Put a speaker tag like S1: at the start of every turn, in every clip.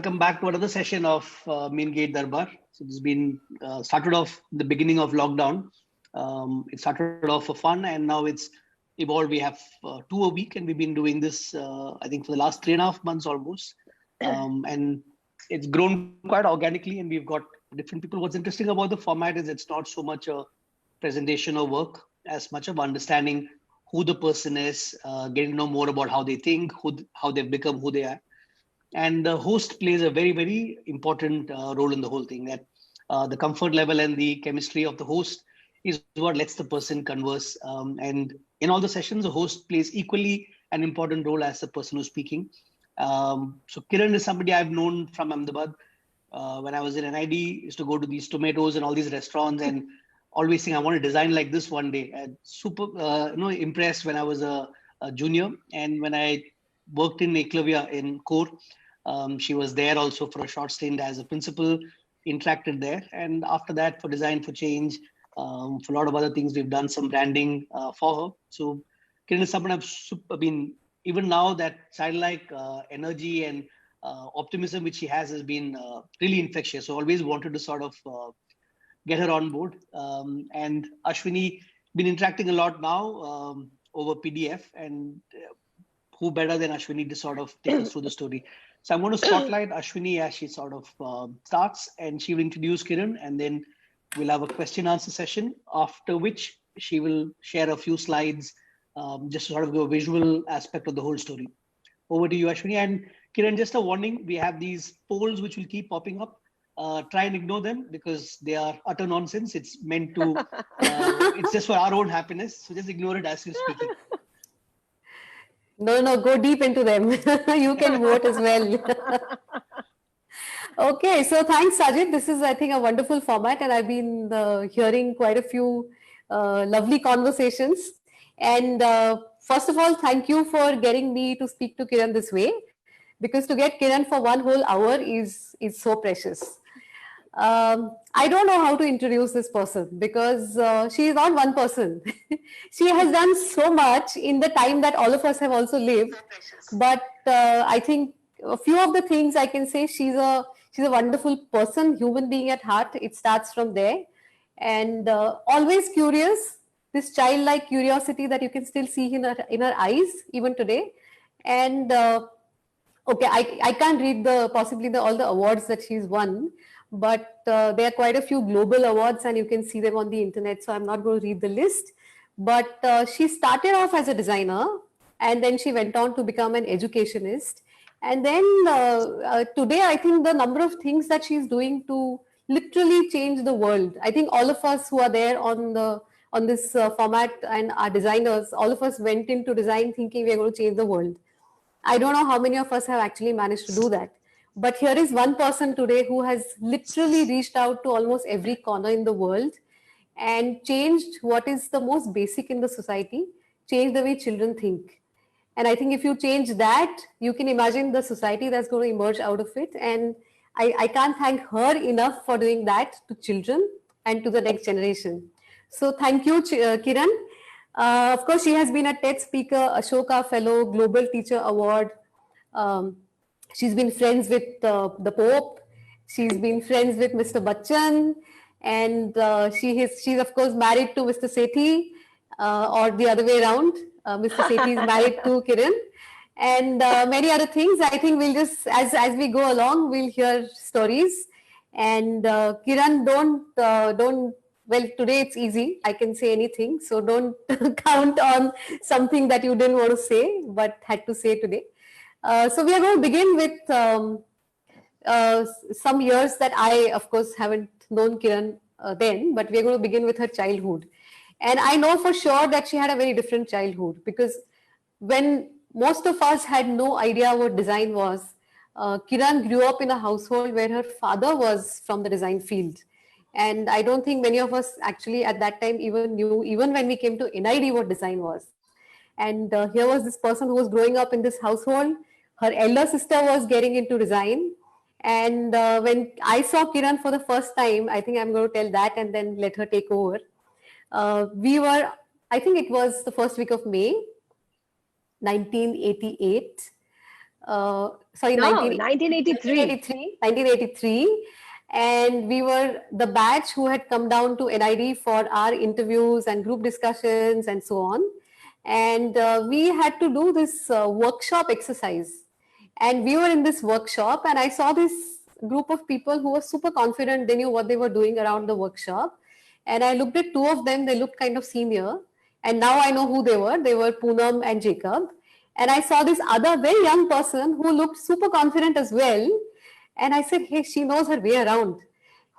S1: welcome back to another session of Main Gate Darbar. So this has been started off the beginning of lockdown. It started off for fun, and now it's evolved. We have 2 a week, and we've been doing this, I think, for the last 3.5 months almost. And it's grown quite organically, and we've got different people. What's interesting about the format is it's not so much a presentation or work as much of understanding who the person is, getting to know more about how they think, how they've become who they are. And the host plays a very, very important role in the whole thing. That the comfort level and the chemistry of the host is what lets the person converse. And in all the sessions, the host plays equally an important role as the person who's speaking. So Kiran is somebody I've known from Ahmedabad. When I was in NID, used to go to these tomatoes and all these restaurants and always think I want to design like this one day. And super, impressed when I was a junior. And when I worked in Eklavya in Core, she was there also for a short stint as a principal, interacted there. And after that, for Design for Change, for a lot of other things, we've done some branding for her. So Kiran is someone I've been, even now, that childlike energy and optimism which she has been really infectious. So always wanted to sort of get her on board. And Ashwini, been interacting a lot now over PDF, and who better than Ashwini to sort of take us through the story. So I'm going to spotlight Ashwini as she sort of starts, and she will introduce Kiran, and then we'll have a question answer session, after which she will share a few slides, just to sort of give a visual aspect of the whole story. Over to you, Ashwini. And Kiran, just a warning, we have these polls which will keep popping up. Try and ignore them because they are utter nonsense. It's meant to, it's just for our own happiness. So just ignore it as you're speaking.
S2: No, go deep into them. You can vote as well. Okay, so thanks, Sajid. This is, I think, a wonderful format, and I've been hearing quite a few lovely conversations. And first of all, thank you for getting me to speak to Kiran this way, because to get Kiran for 1 whole hour is so precious. I don't know how to introduce this person because she is not one person. She has done so much in the time that all of us have also lived. But I think a few of the things I can say, she's a wonderful person, human being at heart. It starts from there. And always curious, this childlike curiosity that you can still see in her eyes even today. And okay, I can't read all the awards that she's won, but there are quite a few global awards and you can see them on the internet. So I'm not going to read the list, but she started off as a designer and then she went on to become an educationist. And then today, I think the number of things that she's doing to literally change the world. I think all of us who are there on this format and are designers, all of us went into design thinking we're going to change the world. I don't know how many of us have actually managed to do that. But here is one person today who has literally reached out to almost every corner in the world and changed what is the most basic in the society, changed the way children think. And I think if you change that, you can imagine the society that's going to emerge out of it. And I can't thank her enough for doing that to children and to the next generation. So thank you, Kiran. Of course, she has been a TED speaker, Ashoka Fellow, Global Teacher Award. She's been friends with the Pope. She's been friends with Mr. Bachchan. And she's of course married to Mr. Sethi, or the other way around. Mr. Sethi is married to Kiran. And many other things. I think we'll just, as we go along, we'll hear stories. And Kiran, well, today it's easy. I can say anything. So don't count on something that you didn't want to say, but had to say today. So we are going to begin with some years that I, of course, haven't known Kiran then, but we're going to begin with her childhood. And I know for sure that she had a very different childhood because when most of us had no idea what design was, Kiran grew up in a household where her father was from the design field. And I don't think many of us actually at that time even knew, even when we came to NID, what design was. And here was this person who was growing up in this household. Her elder sister was getting into design. And when I saw Kiran for the first time, I think I'm going to tell that and then let her take over. I think it was the first week of May, 1988. sorry,
S3: No, 1983.
S2: 1983. And we were the batch who had come down to NID for our interviews and group discussions and so on. And we had to do this workshop exercise. And we were in this workshop, and I saw this group of people who were super confident. They knew what they were doing around the workshop. And I looked at two of them, they looked kind of senior. And now I know who they were. They were Poonam and Jacob. And I saw this other very young person who looked super confident as well. And I said, hey, she knows her way around.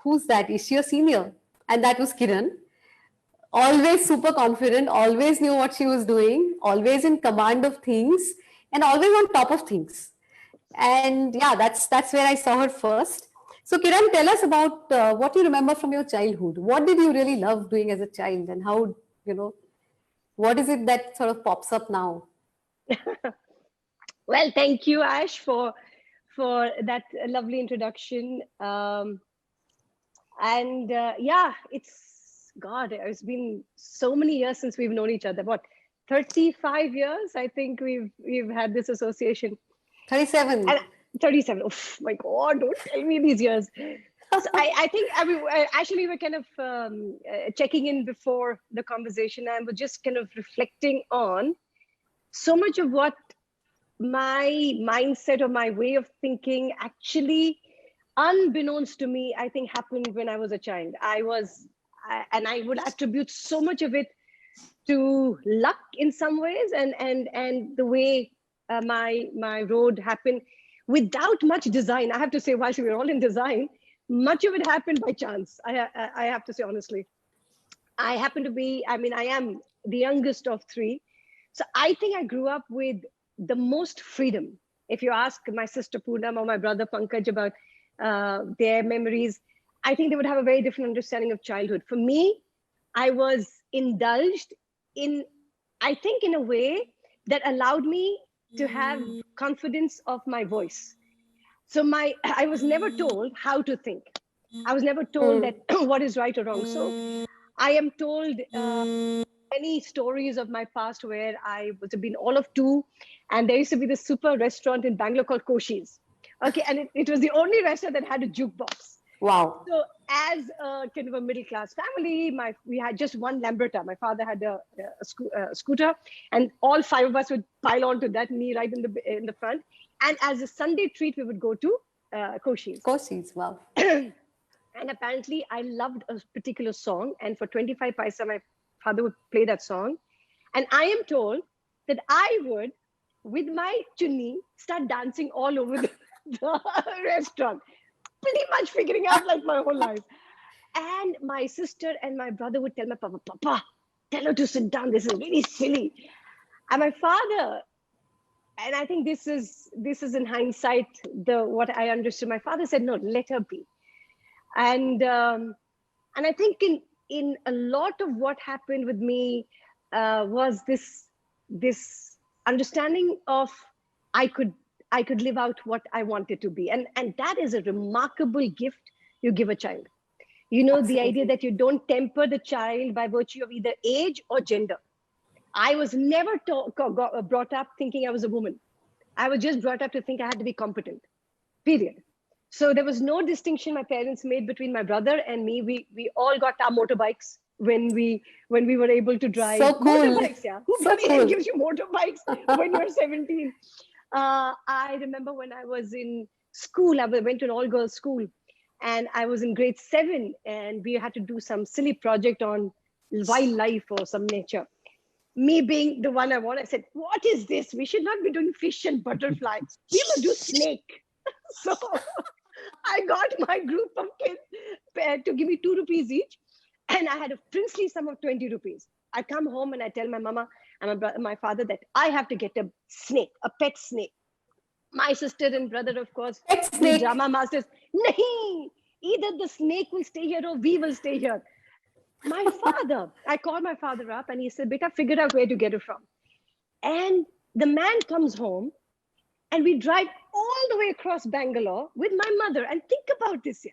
S2: Who's that? Is she a senior? And that was Kiran. Always super confident, always knew what she was doing, always in command of things, and always on top of things. And yeah, that's where I saw her first. So Kiran, tell us about what you remember from your childhood. What did you really love doing as a child, and how, what is it that sort of pops up now?
S3: Well, thank you, Ash, for that lovely introduction. Yeah, it's been so many years since we've known each other. What, 35 years? I think we've had this association.
S2: 37.
S3: 37. Oh my God! Don't tell me these years. So I think actually we're kind of checking in before the conversation. I was just kind of reflecting on so much of what my mindset or my way of thinking actually, unbeknownst to me, I think happened when I was a child. And I would attribute so much of it to luck in some ways, and the way my road happened without much design. I have to say, while we were all in design, much of it happened by chance. I have to say honestly. I am the youngest of three. So I think I grew up with the most freedom. If you ask my sister Poonam or my brother Pankaj about their memories, I think they would have a very different understanding of childhood. For me, I was indulged in a way that allowed me to have confidence of my voice. So I was never told how to think. I was never told that what is right or wrong. So I am told many stories of my past where I was been all of two, and there used to be this super restaurant in Bangalore called Koshi's. Okay, and it was the only restaurant that had a jukebox.
S2: Wow.
S3: So as a kind of a middle class family, we had just one Lambretta. My father had a scooter, and all five of us would pile onto that, me right in the front. And as a Sunday treat, we would go to Koshi's.
S2: Koshi's, wow.
S3: And apparently I loved a particular song, and for 25 paisa, my father would play that song. And I am told that I would, with my chunni, start dancing all over the restaurant, pretty much figuring out like my whole life. And my sister and my brother would tell my Papa, tell her to sit down. This is really silly. And my father, and I think this is in hindsight, what I understood. My father said, no, let her be. And I think in a lot of what happened with me was this understanding of I could live out what I wanted to be. And that is a remarkable gift you give a child. Absolutely. The idea that you don't temper the child by virtue of either age or gender. I was never brought up thinking I was a woman. I was just brought up to think I had to be competent, period. So there was no distinction my parents made between my brother and me. We all got our motorbikes when we were able to drive.
S2: So cool.
S3: Motorbikes, yeah. Who gives you motorbikes when you're 17? I remember when I was in school, I went to an all-girls school, and I was in grade 7, and we had to do some silly project on wildlife or some nature. Me being the one I said, what is this? We should not be doing fish and butterflies. We must do snake. So I got my group of kids to give me 2 rupees each, and I had a princely sum of 20 rupees. I come home and I tell my mama and my father that I have to get a snake, a pet snake. My sister and brother, of course, the drama masters. Nahi, either the snake will stay here or we will stay here. My father, I called my father up and he said, Beta, figure out where to get it from. And the man comes home and we drive all the way across Bangalore with my mother. And think about this, yeah?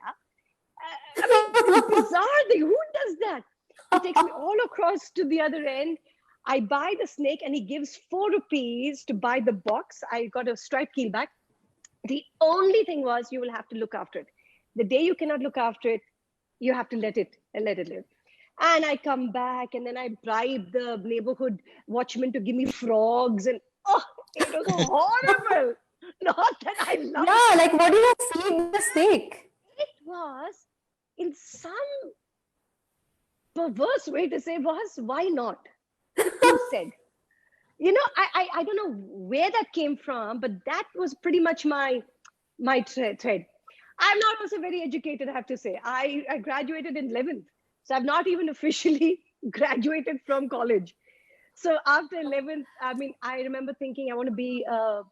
S3: I mean, it's a bizarre thing. Who does that? He takes me all across to the other end. I buy the snake and he gives 4 rupees to buy the box. I got a striped keelback. The only thing was you will have to look after it. The day you cannot look after it, you have to let it live. And I come back and then I bribe the neighborhood watchman to give me frogs, and it was horrible. Not that I love
S2: Yeah, like what do you feed the snake?
S3: it. Was in some perverse way to say was, why not? Who said? I don't know where that came from, but that was pretty much my thread. I'm not also very educated, I have to say. I graduated in 11th, so I've not even officially graduated from college. So after 11th, I mean, I remember thinking I want to be a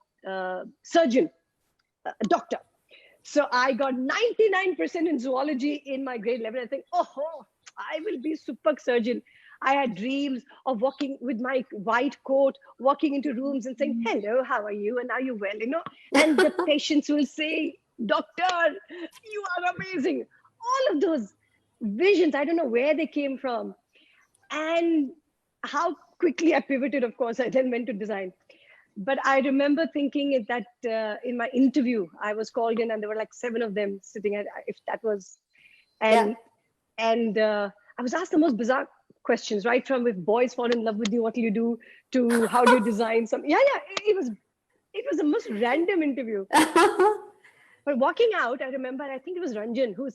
S3: surgeon, a doctor. So I got 99% in zoology in my grade 11. I think, I will be super surgeon. I had dreams of walking with my white coat, walking into rooms and saying, hello, how are you? And are you well? And the patients will say, doctor, you are amazing. All of those visions, I don't know where they came from. And how quickly I pivoted, of course, I then went to design. But I remember thinking that in my interview, I was called in and there were like 7 of them sitting at, if that was, and I was asked the most bizarre questions, right from if boys fall in love with you, what do you do, to how do you design some. It was the most random interview. But walking out, I remember, I think it was Ranjan who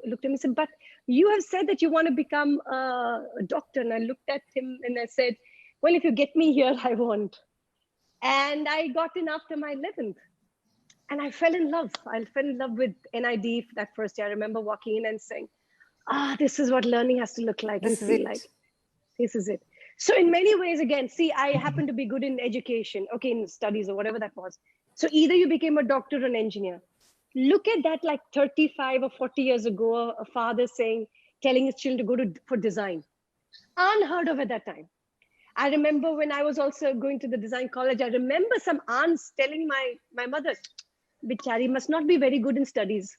S3: looked at me and said, but you have said that you want to become a doctor. And I looked at him and I said, well, if you get me here, I won't. And I got in after my 11th. And I fell in love. I fell in love with NID that first year. I remember walking in and saying, this is what learning has to look like and feel like. This is it. So in many ways, again, see, I happen to be good in education, in studies or whatever that was. So either you became a doctor or an engineer. Look at that, like 35 or 40 years ago, a father telling his children to go for design. Unheard of at that time. I remember when I was also going to the design college, I remember some aunts telling my mother, Bichari must not be very good in studies.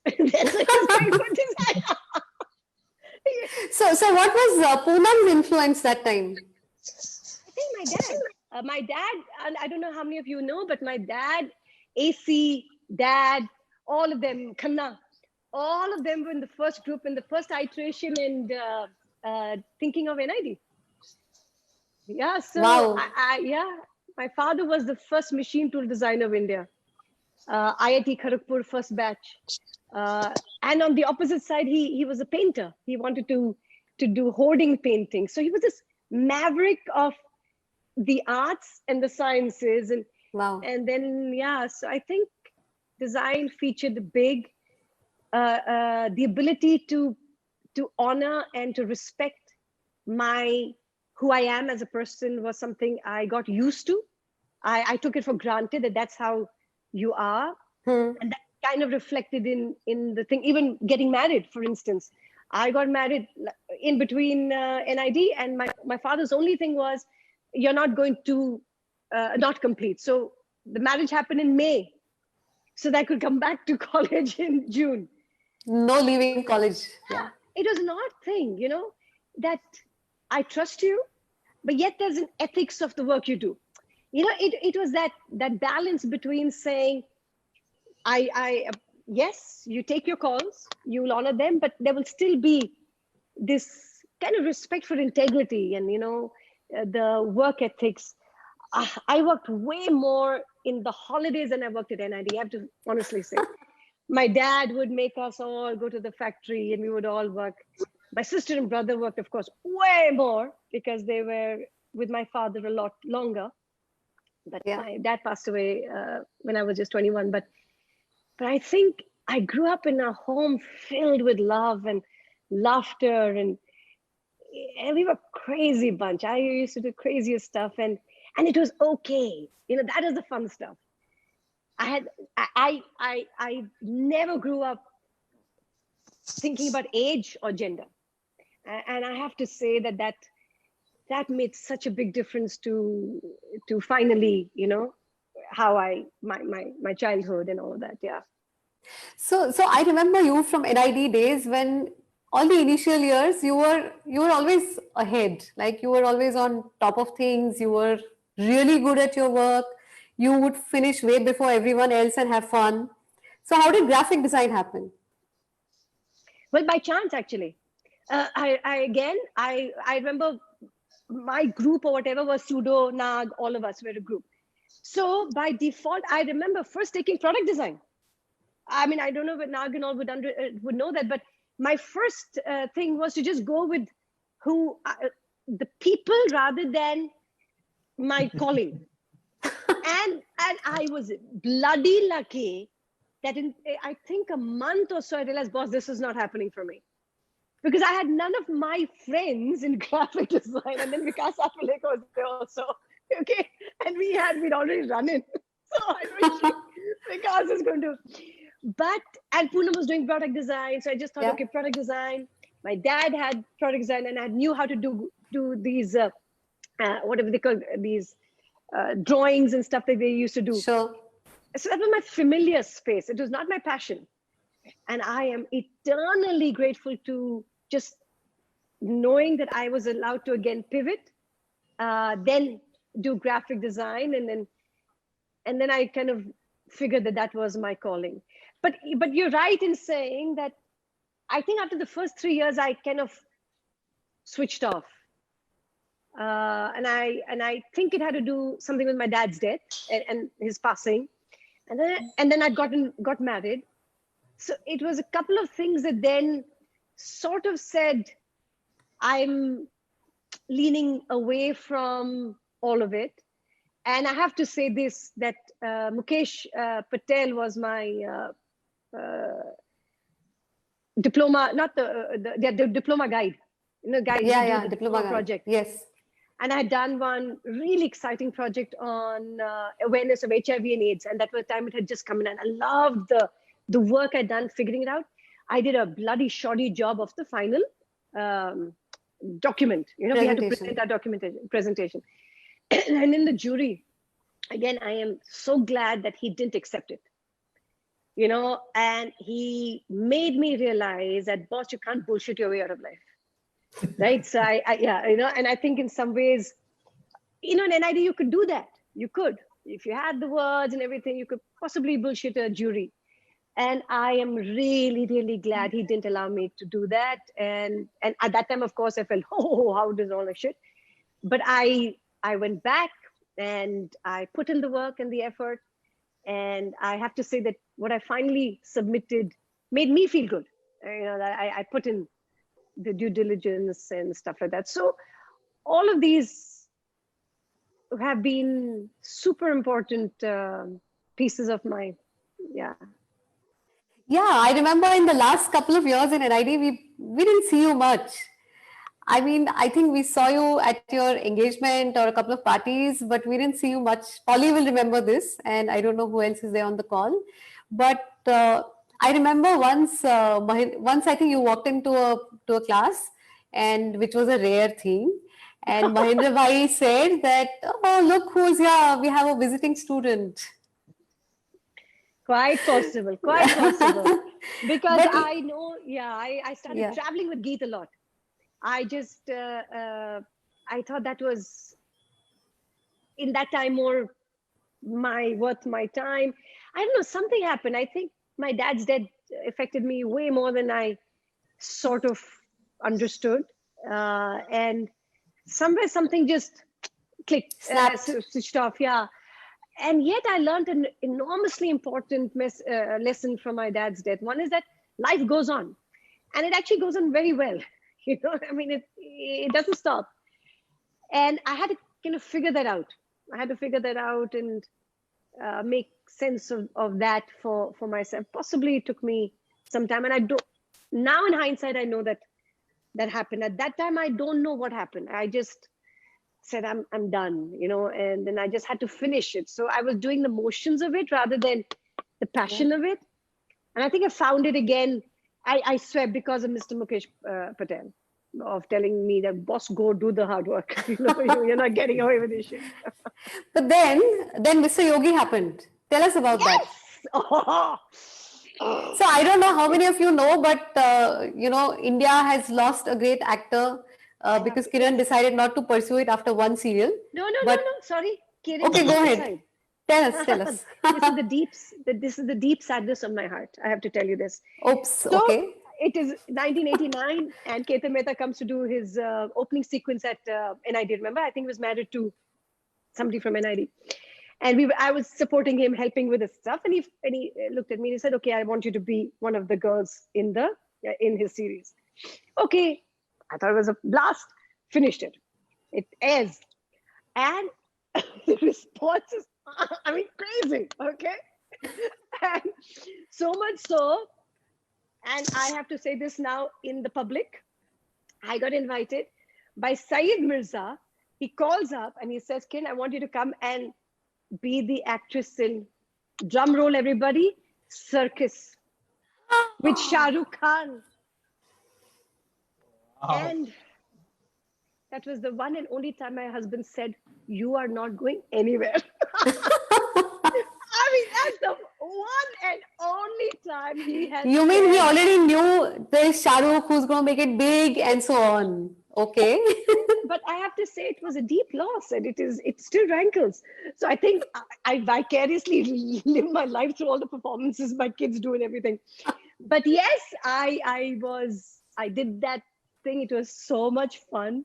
S2: So what was Poonam's influence that time?
S3: I think my dad, and I don't know how many of you know, but my dad, AC, dad, all of them, Khanna, all of them were in the first group, in the first iteration, and thinking of NID. Yeah, so
S2: wow.
S3: My father was the first machine tool designer of India. IIT Kharagpur, first batch. And on the opposite side, he was a painter. He wanted to do hoarding painting. So he was this maverick of the arts and the sciences. And
S2: wow.
S3: And then, so I think design featured big, the ability to honor and to respect who I am as a person was something I got used to. I took it for granted that that's how you are. And that kind of reflected in the thing, even getting married, for instance. I got married in between NID, and my father's only thing was, you're not going to not complete. So the marriage happened in May, so that I could come back to college in June.
S2: No leaving college. Yeah.
S3: It was an odd thing, that I trust you, but yet there's an ethics of the work you do. It was that balance between saying, yes, you take your calls, you will honor them, but there will still be this kind of respect for integrity and, the work ethics. I worked way more in the holidays than I worked at NID, I have to honestly say. My dad would make us all go to the factory and we would all work. My sister and brother worked, of course, way more because they were with my father a lot longer. But my dad passed away when I was just 21. But I think I grew up in a home filled with love and laughter, and we were a crazy bunch. I used to do craziest stuff, and it was okay. That is the fun stuff. I never grew up thinking about age or gender, and I have to say that made such a big difference to finally, how my childhood and all of that. Yeah.
S2: So I remember you from NID days when all the initial years, you were always ahead. Like you were always on top of things. You were really good at your work. You would finish way before everyone else and have fun. So how did graphic design happen?
S3: Well, by chance, actually. I remember my group or whatever was pseudo, Nag, all of us were a group. So by default, I remember first taking product design. I mean, I don't know if Nag and all would know that, but my first thing was to just go with the people rather than my calling. and I was bloody lucky that in, I think a month or so, I realized, boss, this is not happening for me. Because I had none of my friends in graphic design. And then Vikas Apalek was there also. Okay. And we'd already run in. So I wish Vikas is going to. And Poonam was doing product design. So I just thought, okay, product design. My dad had product design and I knew how to do these, whatever they call these drawings and stuff that they used to do.
S2: Sure.
S3: So that was my familiar space. It was not my passion. And I am eternally grateful to just knowing that I was allowed to again pivot, then do graphic design. And then I kind of figured that was my calling. But you're right in saying that I think after the first 3 years, I kind of switched off. And I think it had to do something with my dad's death and his passing. And then I got married. So it was a couple of things that then sort of said, I'm leaning away from all of it. And I have to say this, that Mukesh Patel was my diploma, not the diploma guide, guide.
S2: Yeah, diploma
S3: project.
S2: Guide. Yes.
S3: And I had done one really exciting project on awareness of HIV and AIDS. And that was the time it had just come in. And I loved the work I'd done figuring it out. I did a bloody shoddy job of the final document. We had to present our presentation. And in the jury, again, I am so glad that he didn't accept it. And he made me realize that, boss, you can't bullshit your way out of life. Right. So and I think in some ways, in NID, you could do that. You could, if you had the words and everything, you could possibly bullshit a jury. And I am really, really glad he didn't allow me to do that. And at that time, of course, I felt, how does all that shit? But I went back and I put in the work and the effort. And I have to say that what I finally submitted made me feel good. That I put in the due diligence and stuff like that. So all of these have been super important pieces of my, Yeah,
S2: I remember in the last couple of years in NID, we didn't see you much. I mean, I think we saw you at your engagement or a couple of parties, but we didn't see you much. Polly will remember this, and I don't know who else is there on the call. But I remember once I think you walked into a class, and which was a rare thing. And Mahendra Bhai said that, oh, look who's here. We have a visiting student.
S3: Quite possible. Because I know, I started traveling with Geet a lot. I just, I thought that was, in that time, more worth my time. I don't know, something happened. I think my dad's death affected me way more than I sort of understood. And somewhere something just clicked, switched off, And yet I learned an enormously important lesson from my dad's death. One is that life goes on, and it actually goes on very well. I mean, it doesn't stop. And I had to kind of figure that out. And make sense of that for myself. Possibly it took me some time. And now in hindsight, I know that happened. At that time, I don't know what happened. I just said, I'm done, and then I just had to finish it. So I was doing the motions of it rather than the passion of it. And I think I found it again, I swear, because of Mr. Mukesh Patel, of telling me that, boss, go do the hard work. You're not getting away with this shit.
S2: But then Mr. Yogi happened. Tell us about that. So I don't know how many of you know, but India has lost a great actor because Kiran decided not to pursue it after one serial.
S3: No.
S2: But
S3: Sorry, Kiran,
S2: okay, go ahead.
S3: aside.
S2: Tell us.
S3: This is the deep sadness of my heart. I have to tell you this.
S2: Oops.
S3: So
S2: Okay.
S3: it is 1989, and Ketan Mehta comes to do his opening sequence at NID. Remember, I think he was married to somebody from NID, and I was supporting him, helping with his stuff. And he looked at me and he said, "Okay, I want you to be one of the girls in his series." Okay, I thought it was a blast. Finished it. It airs, and the response is, I mean, crazy. Okay, and so much so. And I have to say this now in the public. I got invited by Syed Mirza. He calls up and he says, "Kiran, I want you to come and be the actress in," drum roll everybody, "Circus" with Shah Rukh Khan.
S4: Wow.
S3: And that was the one and only time my husband said, "You are not going anywhere." I mean, that's the one and only time he has.
S2: You mean he already knew there's Shah Rukh who's going to make it big and so on. Okay.
S3: But I have to say it was a deep loss, and it still rankles. So I think I vicariously live my life through all the performances my kids do and everything. But yes, I did that thing. It was so much fun.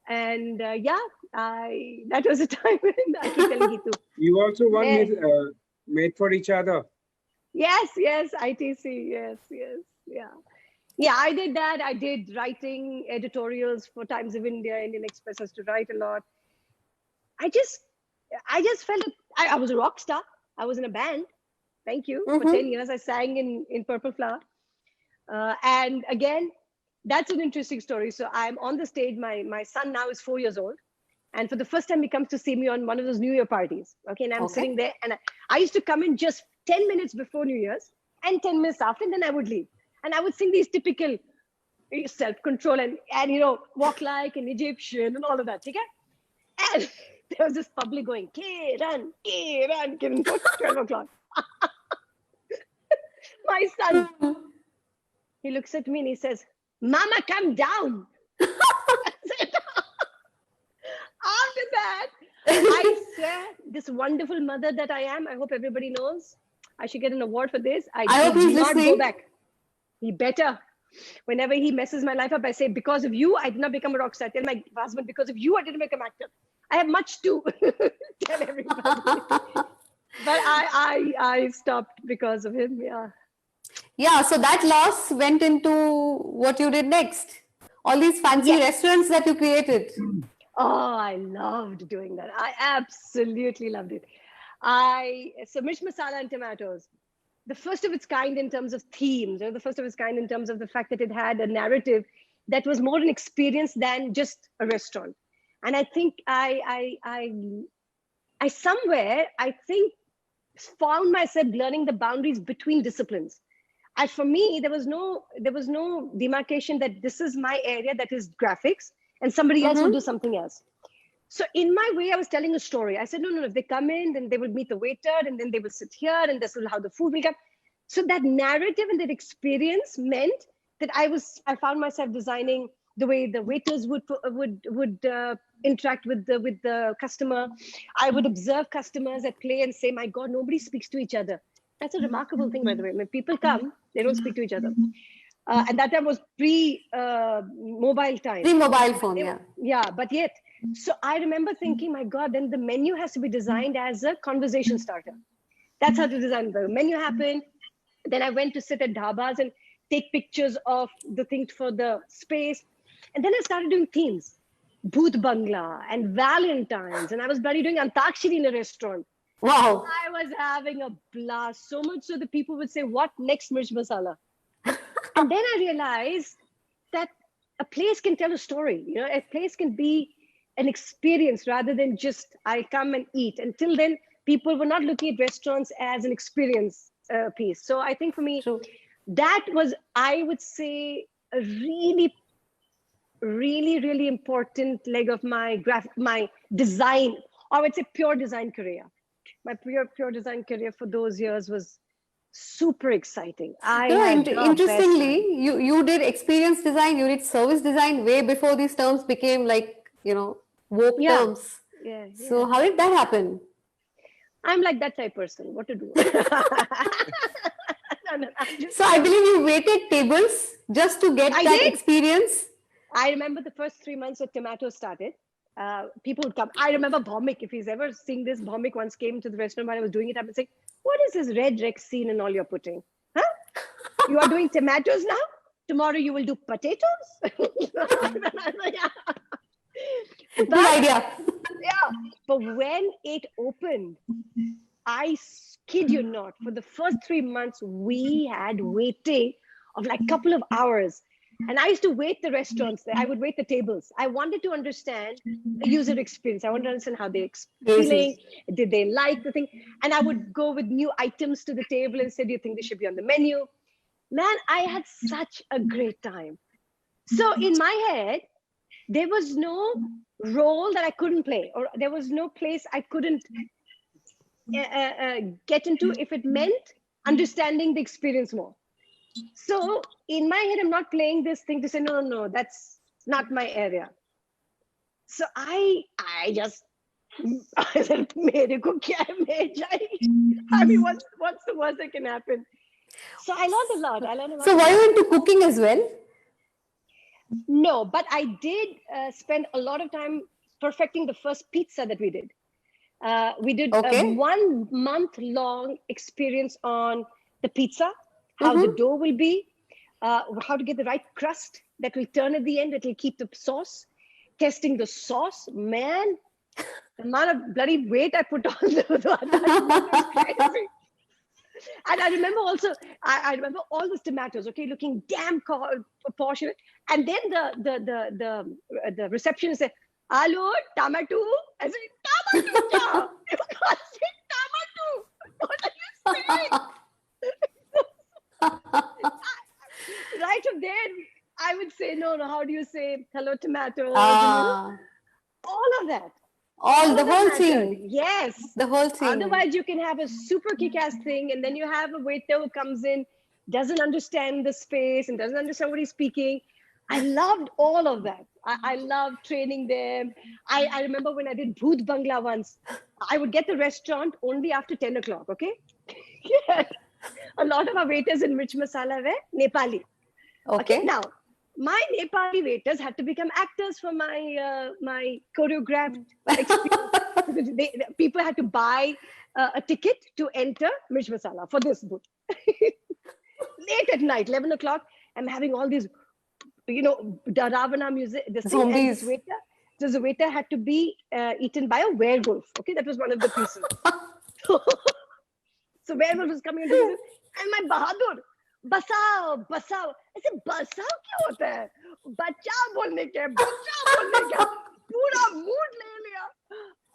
S3: And that was a time when I keep telling Gitu.
S4: You also won Made for Each Other.
S3: Yes, ITC, yes, yeah. Yeah, I did that. I did writing editorials for Times of India, Indian Express has to write a lot. I just felt I was a rock star. I was in a band. Thank you. For 10 years, I sang in Purple Flower. And again, that's an interesting story. So I'm on the stage. My son now is 4 years old. And for the first time, he comes to see me on one of those New Year parties. Okay, and I'm sitting there. And I used to come in just 10 minutes before New Year's and 10 minutes after, and then I would leave. And I would sing these typical self-control and walk like an Egyptian and all of that. Okay? And there was this public going, Kiran, 12 o'clock. My son, he looks at me and he says, "Mama, come down." After that, I swear, this wonderful mother that I am, I hope everybody knows, I should get an award for this. I
S2: hope he's
S3: did not
S2: listening.
S3: go back. He better. Whenever he messes my life up, I say, "Because of you, I did not become a rock star." I tell my husband, "Because of you, I didn't become an actor." I have much to tell everybody. But I stopped because of him, yeah.
S2: Yeah, so that loss went into what you did next. All these fancy restaurants that you created.
S3: Oh, I loved doing that. I absolutely loved it. So Mirch Masala and Tomatoes, the first of its kind in terms of themes, the first of its kind in terms of the fact that it had a narrative that was more an experience than just a restaurant. And I think I somewhere, I think, found myself learning the boundaries between disciplines. And for me, there was no demarcation that this is my area, that is graphics, and somebody else will do something else. So in my way, I was telling a story. I said, no, if they come in, then they will meet the waiter, and then they will sit here, and this is how the food will come. So that narrative and that experience meant that I found myself designing the way the waiters would interact with the customer. I would observe customers at play and say, "My God, nobody speaks to each other." That's a remarkable thing, by the way. When people come, they don't speak to each other. And that time was pre-mobile time.
S2: Pre-mobile phone, yeah.
S3: Yeah, but yet. So I remember thinking, my God, then the menu has to be designed as a conversation starter. That's how to design the menu happened. Then I went to sit at Darbars and take pictures of the things for the space. And then I started doing themes, Bhoot Bangla and Valentine's. And I was bloody doing Antakshari in a restaurant.
S2: Wow.
S3: I was having a blast, so much so that people would say, "What next, Mirch Masala?" And then I realized that a place can tell a story. A place can be an experience rather than just I come and eat. Until then, people were not looking at restaurants as an experience piece. So I think for me, that was, I would say, a really, really, really important leg of my design, or I would say pure design career. My pure design career for those years was super exciting. I
S2: You know,
S3: had the best
S2: interestingly,
S3: time.
S2: you did experience design, you did service design way before these terms became like, woke
S3: Yeah,
S2: terms.
S3: yeah,
S2: So
S3: yeah.
S2: how did that happen?
S3: I'm like that type person. What to do? No, I'm just
S2: So I
S3: saying.
S2: believe you waited tables just to get
S3: I
S2: that
S3: did.
S2: experience.
S3: I remember the first 3 months that tomatoes started. People would come. I remember Bhaumik. If he's ever seen this, Bhaumik once came to the restaurant while I was doing it. I would say, "What is this red Rexine and all you're putting? Huh? You are doing tomatoes now? Tomorrow you will do potatoes?" Yeah.
S2: Good
S3: But
S2: idea.
S3: yeah, but when it opened, I kid you not, for the first 3 months, we had waiting of like a couple of hours. And I used to wait the restaurants there. I would wait the tables. I wanted to understand the user experience. I wanted to understand how they're feeling. Did they like the thing? And I would go with new items to the table and say, do you think they should be on the menu? Man, I had such a great time. So in my head, there was no role that I couldn't play, or there was no place I couldn't get into if it meant understanding the experience more. So in my head, I'm not playing this thing to say, no, that's not my area. So I just, I said, "Mere ko kya hai, main jai." I mean, what's the worst that can happen? So I learned a lot.
S2: So were you into cooking as well?
S3: No, but I did spend a lot of time perfecting the first pizza that we did. We did a 1 month long experience on the pizza, how the dough will be, how to get the right crust that will turn at the end, that will keep the sauce, testing the sauce. Man, the amount of bloody weight I put on that was crazy. And I remember also, I remember all those tomatoes, okay, looking damn posh. And then the receptionist said, "Hello, tomato." I said, "Tomato, kya?" You can't say tomato. What are you saying? Right from there, I would say, no, how do you say hello, tomatoes? And, all of that.
S2: The whole thing.
S3: Yes.
S2: The whole thing.
S3: Otherwise, you can have a super kick-ass thing, and then you have a waiter who comes in, doesn't understand the space and doesn't understand what he's speaking. I loved all of that. I loved training them. I remember when I did Bhoot Bangla once, I would get the restaurant only after 10 o'clock, okay? Yeah. A lot of our waiters in Mirch Masala were Nepali. Okay. Now, my Nepali waiters had to become actors for my choreographed experience. People had to buy a ticket to enter Mirch Masala for this booth. Late at night, 11 o'clock, I'm having all these, Ravana music.
S2: Zombies.
S3: The waiter had to be eaten by a werewolf. Okay, that was one of the pieces. So werewolf was coming into business, and my Bahadur, "Basao, basao." I said, "Basao kya hota hai?" "Bacha bolne ke, bacha bolne ke." Pura mood le liya.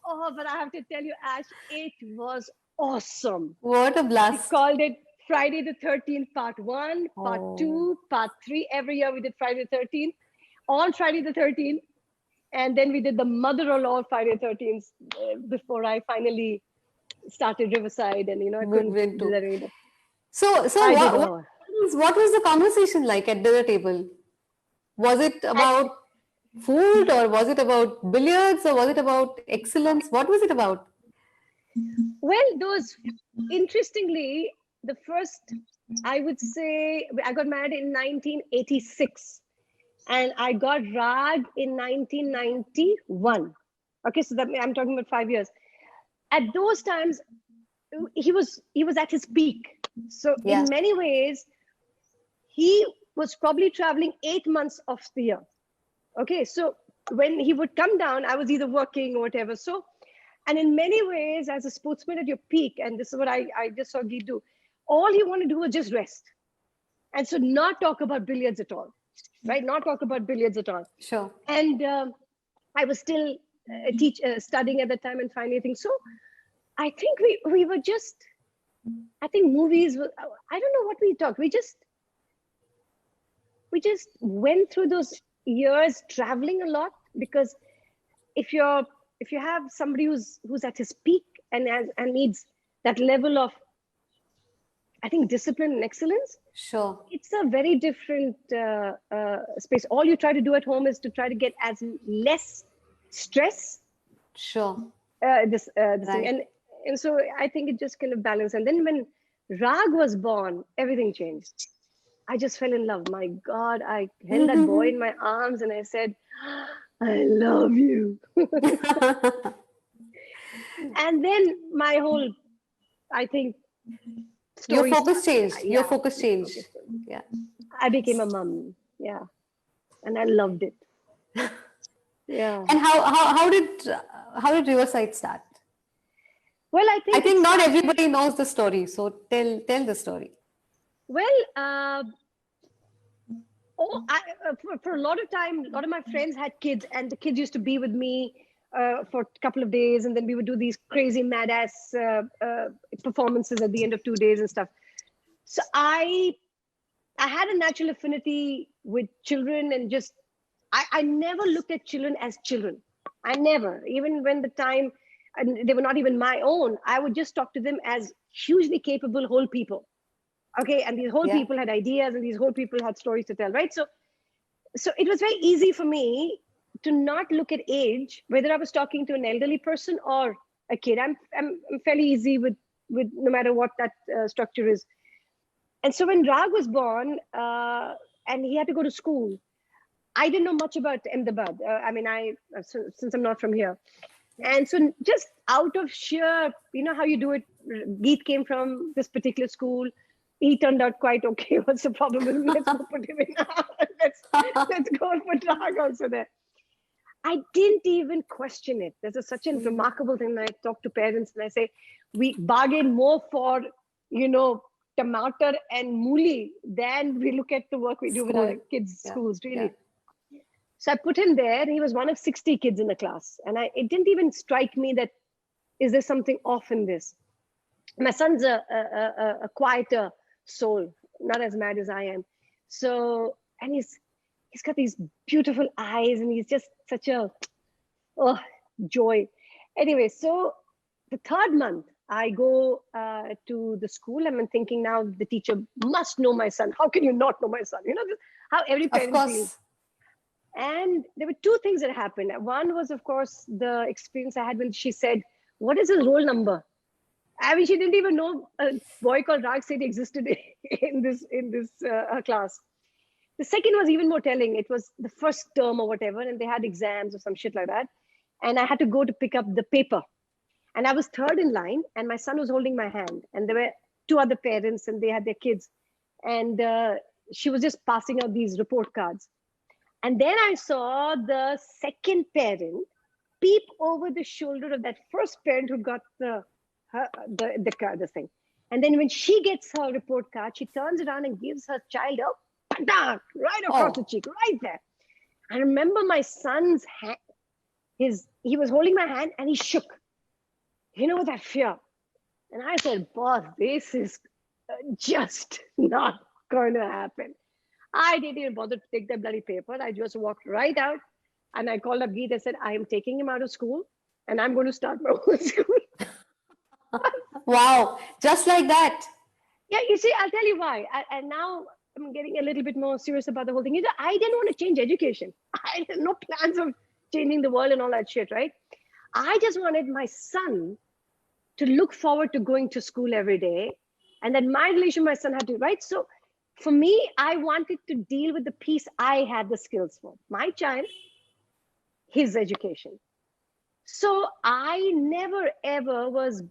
S3: Oh, but I have to tell you, Ash, it was awesome.
S2: What a blast.
S3: We called it Friday the 13th, part 1, part 2, part 3. Every year we did Friday the 13th. On Friday the 13th, and then we did the mother of all Friday the 13th before I finally started Riverside, and I couldn't do that anymore.
S2: So what was the conversation like at dinner table? Was it about food, or was it about billiards, or was it about excellence? What was it about?
S3: Well, interestingly, the first, I would say, I got married in 1986, and I got Rag in 1991. Okay, so I'm talking about 5 years. At those times, he was at his peak. So in many ways, he was probably traveling 8 months of the year. Okay, so when he would come down, I was either working or whatever. So, and in many ways, as a sportsman at your peak, and this is what I just saw Guy do, all he wanted to do was just rest. And so not talk about billiards at all, right? Not talk about billiards at all.
S2: Sure.
S3: And I was still studying at the time and finally things. So I think we were just, I think movies, I don't know what we talked. We just went through those years traveling a lot, because if you have somebody who's at his peak and needs that level of I think discipline and excellence,
S2: Sure.
S3: it's a very different space. All you try to do at home is to try to get as less stress.
S2: Sure.
S3: This thing, and so I think it just kind of balanced. And then when Rag was born, everything changed. I just fell in love. My God, I held that boy in my arms and I said, I love you. And then my whole, I think,
S2: Your
S3: story
S2: focus
S3: started.
S2: changed. Your focus changed. Yeah.
S3: I became a mom. Yeah. And I loved it. Yeah.
S2: And how did Riverside start?
S3: Well, I think
S2: not everybody knows the story. So tell the story.
S3: Well, for a lot of time, a lot of my friends had kids, and the kids used to be with me for a couple of days, and then we would do these crazy mad ass performances at the end of 2 days and stuff. So I had a natural affinity with children, and just I never looked at children as children. I never, even when the time, and they were not even my own, I would just talk to them as hugely capable whole people. Okay, and these whole people had ideas, and these whole people had stories to tell, right? So it was very easy for me to not look at age, whether I was talking to an elderly person or a kid. I'm fairly easy with no matter what that structure is. And so when Rag was born, and he had to go to school, I didn't know much about Ahmedabad. Since I'm not from here. And so just out of sheer, you know how you do it, Geet came from this particular school. He turned out quite okay. What's the problem with him? Let's go put him in. let's go and put Rag also there. I didn't even question it. There's such a remarkable thing when I talk to parents and I say, we bargain more for, tomato and mooli than we look at the work we do with our kids' schools, really. Yeah. So I put him there. He was one of 60 kids in the class. And it didn't even strike me that, is there something off in this? My son's a quieter soul, not as mad as I am. So, and he's got these beautiful eyes, and he's just such a joy. Anyway, so the third month, I go to the school. I'm thinking now the teacher must know my son. How can you not know my son? How every parent feels. And there were two things that happened. One was, of course, the experience I had when she said, what is his roll number? I mean, she didn't even know a boy called Rag Sethi existed in this class. The second was even more telling. It was the first term or whatever, and they had exams or some shit like that. And I had to go to pick up the paper. And I was third in line, and my son was holding my hand. And there were two other parents, and they had their kids. And she was just passing out these report cards. And then I saw the second parent peep over the shoulder of that first parent who got the thing. And then when she gets her report card, she turns around and gives her child a patak right across the cheek, right there. I remember my son's hand, he was holding my hand and he shook, with that fear. And I said, boss, this is just not going to happen. I didn't even bother to take that bloody paper. I just walked right out and I called up Geet and said, I am taking him out of school and I'm going to start my own school.
S2: Wow, just like that.
S3: Yeah, you see, I'll tell you why. And now I'm getting a little bit more serious about the whole thing. I didn't want to change education. I had no plans of changing the world and all that shit, right? I just wanted my son to look forward to going to school every day, and that my relation with my son had to, right? So for me, I wanted to deal with the piece I had the skills for. My child, his education. So I never, ever was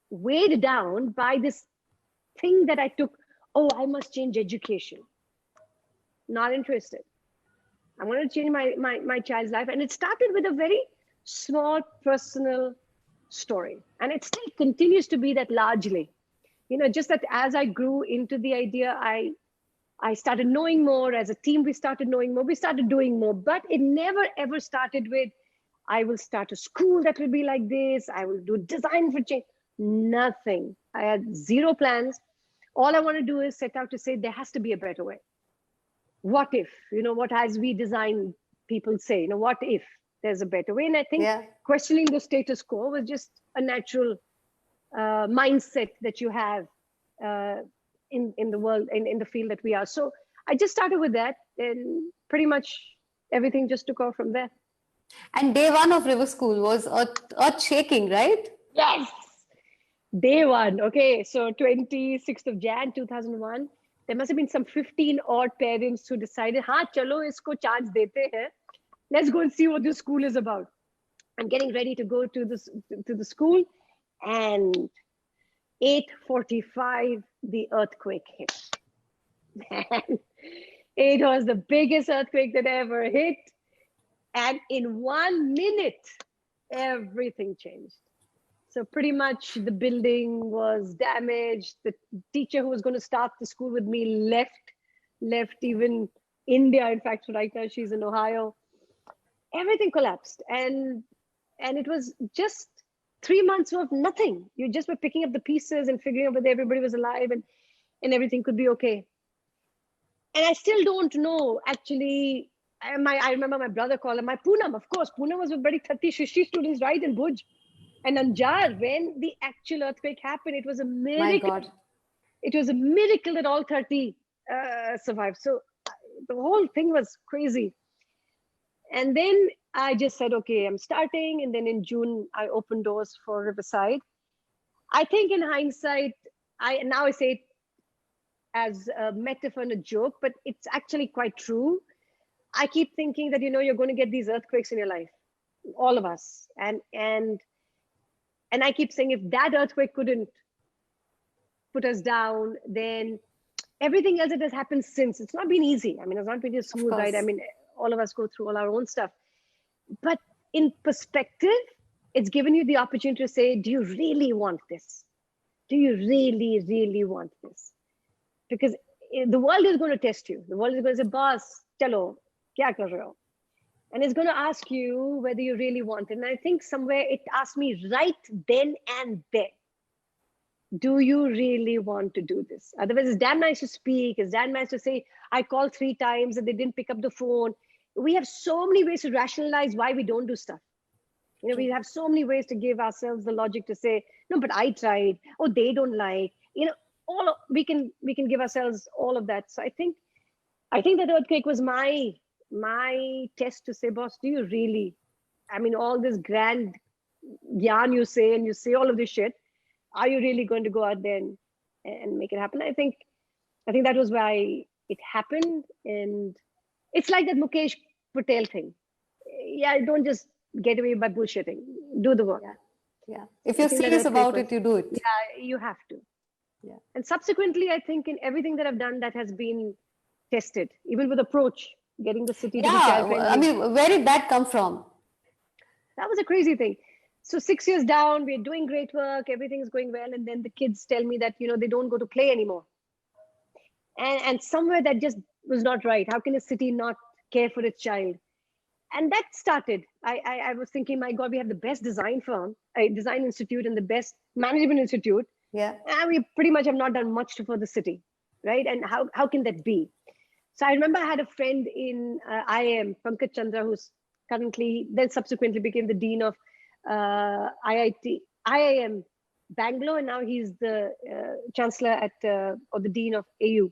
S3: weighed down by this thing that I took, I must change education. Not interested. I want to change my child's life. And it started with a very small personal story. And it still continues to be that largely. Just that as I grew into the idea, I started knowing more. As a team, we started knowing more. We started doing more. But it never, ever started with, I will start a school that will be like this. I will do design for change. Nothing. I had zero plans. All I want to do is set out to say there has to be a better way. What if, what as we design people say, what if there's a better way? And I think questioning the status quo was just a natural mindset that you have in the world, in the field that we are. So I just started with that, and pretty much everything just took off from there.
S2: And day one of River School was earth shaking, right?
S3: Yes. Day one. Okay. So 26th of Jan 2001. There must have been some 15 odd parents who decided, हाँ चलो इसको chance देते हैं. Let's go and see what this school is about. I'm getting ready to go to the school, and 8:45 the earthquake hit. Man, it was the biggest earthquake that ever hit, and in 1 minute, everything changed. So pretty much the building was damaged. The teacher who was going to start the school with me left even India. In fact, right now she's in Ohio. Everything collapsed, and it was just 3 months of nothing. You just were picking up the pieces and figuring out whether everybody was alive and everything could be okay. And I still don't know, actually. I remember my brother called my Poonam, of course. Poonam was with very 30 Shishi students right in Bhuj. And Anjar, when the actual earthquake happened, it was a miracle.
S2: My God.
S3: It was a miracle that all 30 survived. So the whole thing was crazy. And then I just said, okay, I'm starting. And then in June, I opened doors for Riverside. I think in hindsight, I say it as a metaphor and a joke, but it's actually quite true. I keep thinking that, you're going to get these earthquakes in your life, all of us. And I keep saying, if that earthquake couldn't put us down, then everything else that has happened since, it's not been easy. I mean, it's not been just smooth, right? I mean, all of us go through all our own stuff. But in perspective, it's given you the opportunity to say, do you really want this? Do you really, really want this? Because the world is going to test you. The world is going to say, boss, chalo, kya kar rahe ho? And it's going to ask you whether you really want it. And I think somewhere it asked me right then and there, do you really want to do this? Otherwise, it's damn nice to speak. It's damn nice to say, I called 3 times and they didn't pick up the phone. We have so many ways to rationalize why we don't do stuff. We have so many ways to give ourselves the logic to say, no, but I tried. Oh, they don't like. We can give ourselves all of that. So I think that earthquake was my test to say, boss, do you really? I mean, all this grand yarn you say, and you say all of this shit. Are you really going to go out there and make it happen? I think that was why it happened. And it's like that Mukesh Patel thing. Yeah, don't just get away by bullshitting. Do the work.
S2: Yeah. If you're serious about it, you do it.
S3: Yeah, you have to.
S2: Yeah.
S3: And subsequently, I think in everything that I've done, that has been tested, even with approach, getting the city to be child-friendly.
S2: I mean, where did that come from?
S3: That was a crazy thing. So 6 years down, we're doing great work, everything is going well. And then the kids tell me that, they don't go to play anymore. And somewhere that just was not right. How can a city not care for its child? And that started. I was thinking, my God, we have the best design firm, a design institute, and the best management institute.
S2: Yeah.
S3: And we pretty much have not done much for the city, right? And how can that be? So I remember I had a friend in IIM, Pankaj Chandra, who's then subsequently became the dean of IIM Bangalore, and now he's the chancellor or the dean of AU.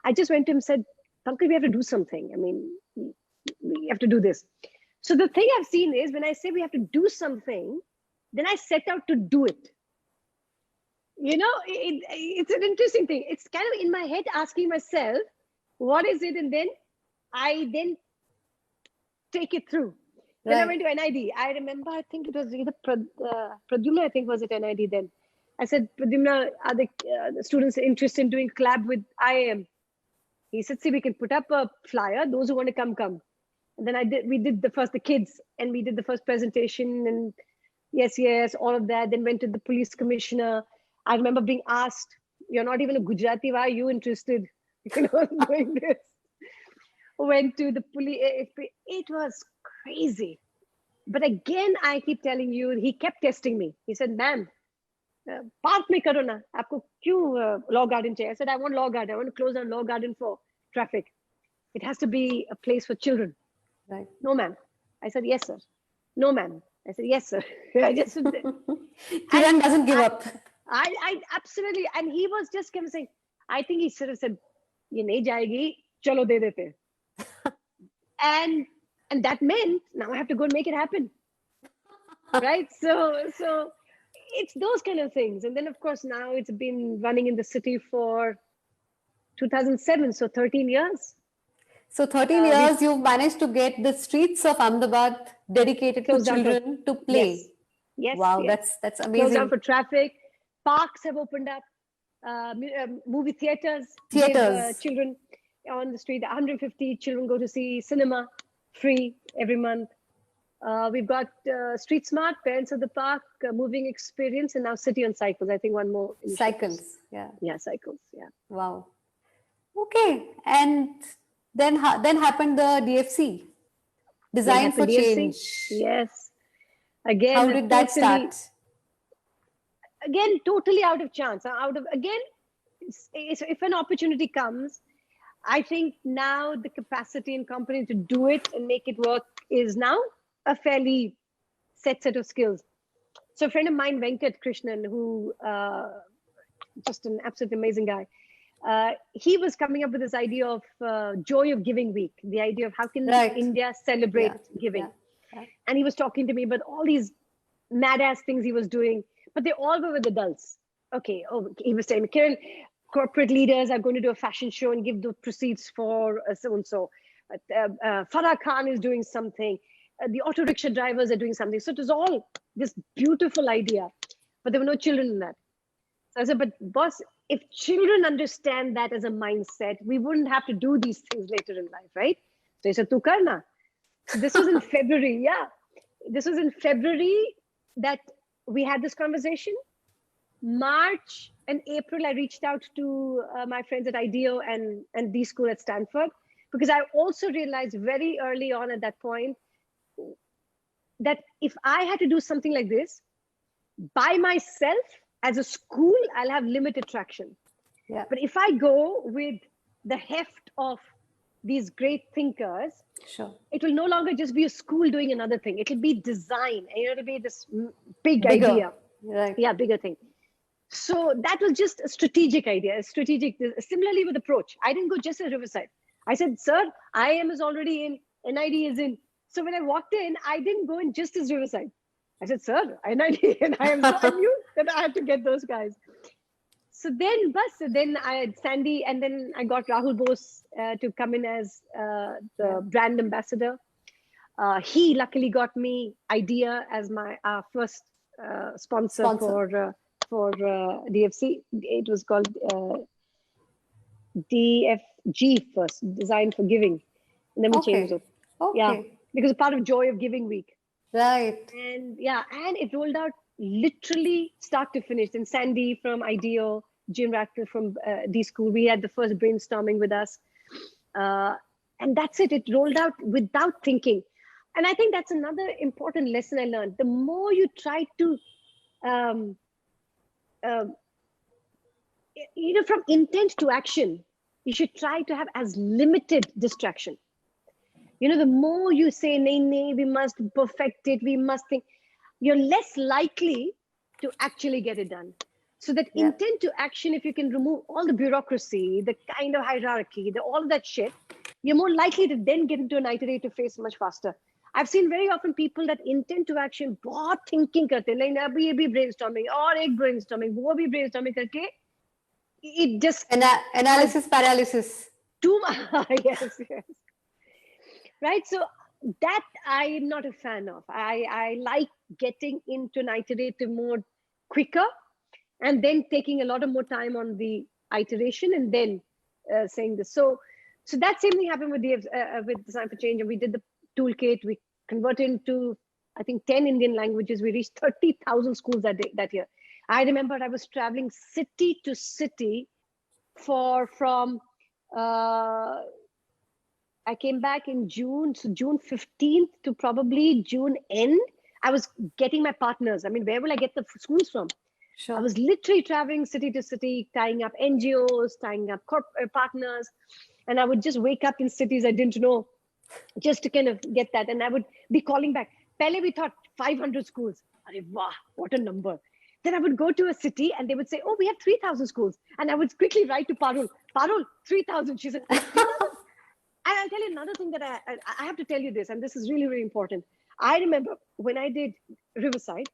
S3: I just went to him and said, Pankaj, we have to do something. I mean, we have to do this. So the thing I've seen is when I say we have to do something, then I set out to do it. It's an interesting thing. It's kind of in my head asking myself, what is it? And then I take it through. Then I went to NID. I remember, I think it was either Pradyumna, I think was at NID then. I said, Pradyumna, are the students interested in doing collab with IIM? He said, see, we can put up a flyer. Those who want to come. And then we did the kids, and we did the first presentation, and yes, all of that. Then went to the police commissioner. I remember being asked, you're not even a Gujarati, why are you interested doing this? Went to the police. It was crazy. But again, I keep telling you, he kept testing me. He said, ma'am, park mein karo na. Aapko kyun law garden chahiye? I said, I want law garden. I want to close down law garden for traffic. It has to be a place for children.
S2: Right.
S3: No, ma'am. I said, yes, sir. No, ma'am. I said, yes, sir. I just
S2: Kiran doesn't give up.
S3: I absolutely. And he was just kind of saying, I think he sort of said, "Ye nahi jayegi, chalo de dete." And that meant now I have to go and make it happen. Right? So it's those kind of things. And then of course now it's been running in the city for 2007, so 13 years.
S2: So 13 years you've managed to get the streets of Ahmedabad dedicated to children to play.
S3: Yes.
S2: Wow,
S3: yes.
S2: that's
S3: Closed
S2: amazing.
S3: down for traffic. Parks have opened up. Movie theaters.
S2: Theaters.
S3: Children on the street. 150 children go to see cinema free every month. We've got Street Smart, Parents of the Park, Moving Experience, and now City on Cycles. I think one more.
S2: Cycles. Yeah.
S3: Yeah, cycles. Yeah.
S2: Wow. Okay. And then happened the DFC. Design for
S3: DFC.
S2: Change.
S3: Yes. Again,
S2: how did that start?
S3: Again, totally out of chance. If an opportunity comes, I think now the capacity and company to do it and make it work is now a fairly set of skills. So a friend of mine, Venkat Krishnan, who just an absolutely amazing guy, he was coming up with this idea of Joy of Giving Week, the idea of how can India celebrate giving. Yeah. And he was talking to me about all these mad ass things he was doing, but they all were with adults. Okay. Oh, he was saying, Kiran, corporate leaders are going to do a fashion show and give the proceeds for so-and-so. Farah Khan is doing something. The auto rickshaw drivers are doing something. So it was all this beautiful idea, but there were no children in that. So I said, but boss, if children understand that as a mindset, we wouldn't have to do these things later in life, right? So he said, tu karna. So this was in February. Yeah. This was in February that we had this conversation. March and April, I reached out to my friends at IDEO and D School at Stanford, because I also realized very early on at that point that if I had to do something like this by myself as a school, I'll have limited traction.
S2: Yeah.
S3: But if I go with the heft of these great thinkers,
S2: sure,
S3: it will no longer just be a school doing another thing. It'll be design. It'll be this bigger idea.
S2: Right.
S3: Yeah, bigger thing. So that was just a strategic idea, similarly with approach. I didn't go just at Riverside. I said, sir, IIM is already in, NID is in. So when I walked in, I didn't go in just as Riverside. I said, sir, NID and IIM. So I knew that I had to get those guys. So then I had Sandy, and then I got Rahul Bose to come in as the brand ambassador. He luckily got me IDEA as my first sponsor for DFC. It was called DFG first, Design for Giving. And then we changed it.
S2: Okay.
S3: Yeah, because it's part of Joy of Giving Week.
S2: Right.
S3: And and it rolled out literally start to finish. And Sandy from IDEO, Jim Ratcliffe from D School, we had the first brainstorming with us. And that's it. It rolled out without thinking. And I think that's another important lesson I learned. The more you try to, from intent to action, you should try to have as limited distraction. The more you say, nay, we must perfect it, we must think, you're less likely to actually get it done. So that intent to action, if you can remove all the bureaucracy, the kind of hierarchy, all of that shit, you're more likely to then get into an iterative phase much faster. I've seen very often people that intent to action, बहुत thinking करते हैं, like अभी ये भी brainstorming और एक brainstorming, वो भी brainstorming करके, it just
S2: analysis paralysis.
S3: Too much, yes. Right, so that I'm not a fan of. I like getting into an iterative mode quicker, and then taking a lot of more time on the iteration, and then saying this. So that same thing happened with Design for Change, and we did the toolkit. We converted into, I think, 10 Indian languages. We reached 30,000 schools that year. I remember I was traveling city to city from. I came back in June, so June 15th to probably June end. I was getting my partners. I mean, where will I get the schools from?
S2: Sure.
S3: I was literally traveling city to city, tying up NGOs, tying up partners. And I would just wake up in cities I didn't know just to kind of get that. And I would be calling back. Pehle we thought 500 schools. Arey, wow, what a number. Then I would go to a city and they would say, oh, we have 3,000 schools. And I would quickly write to Parul, 3,000. She said, 3,000? And I'll tell you another thing that I have to tell you this, and this is really, really important. I remember when I did Riverside,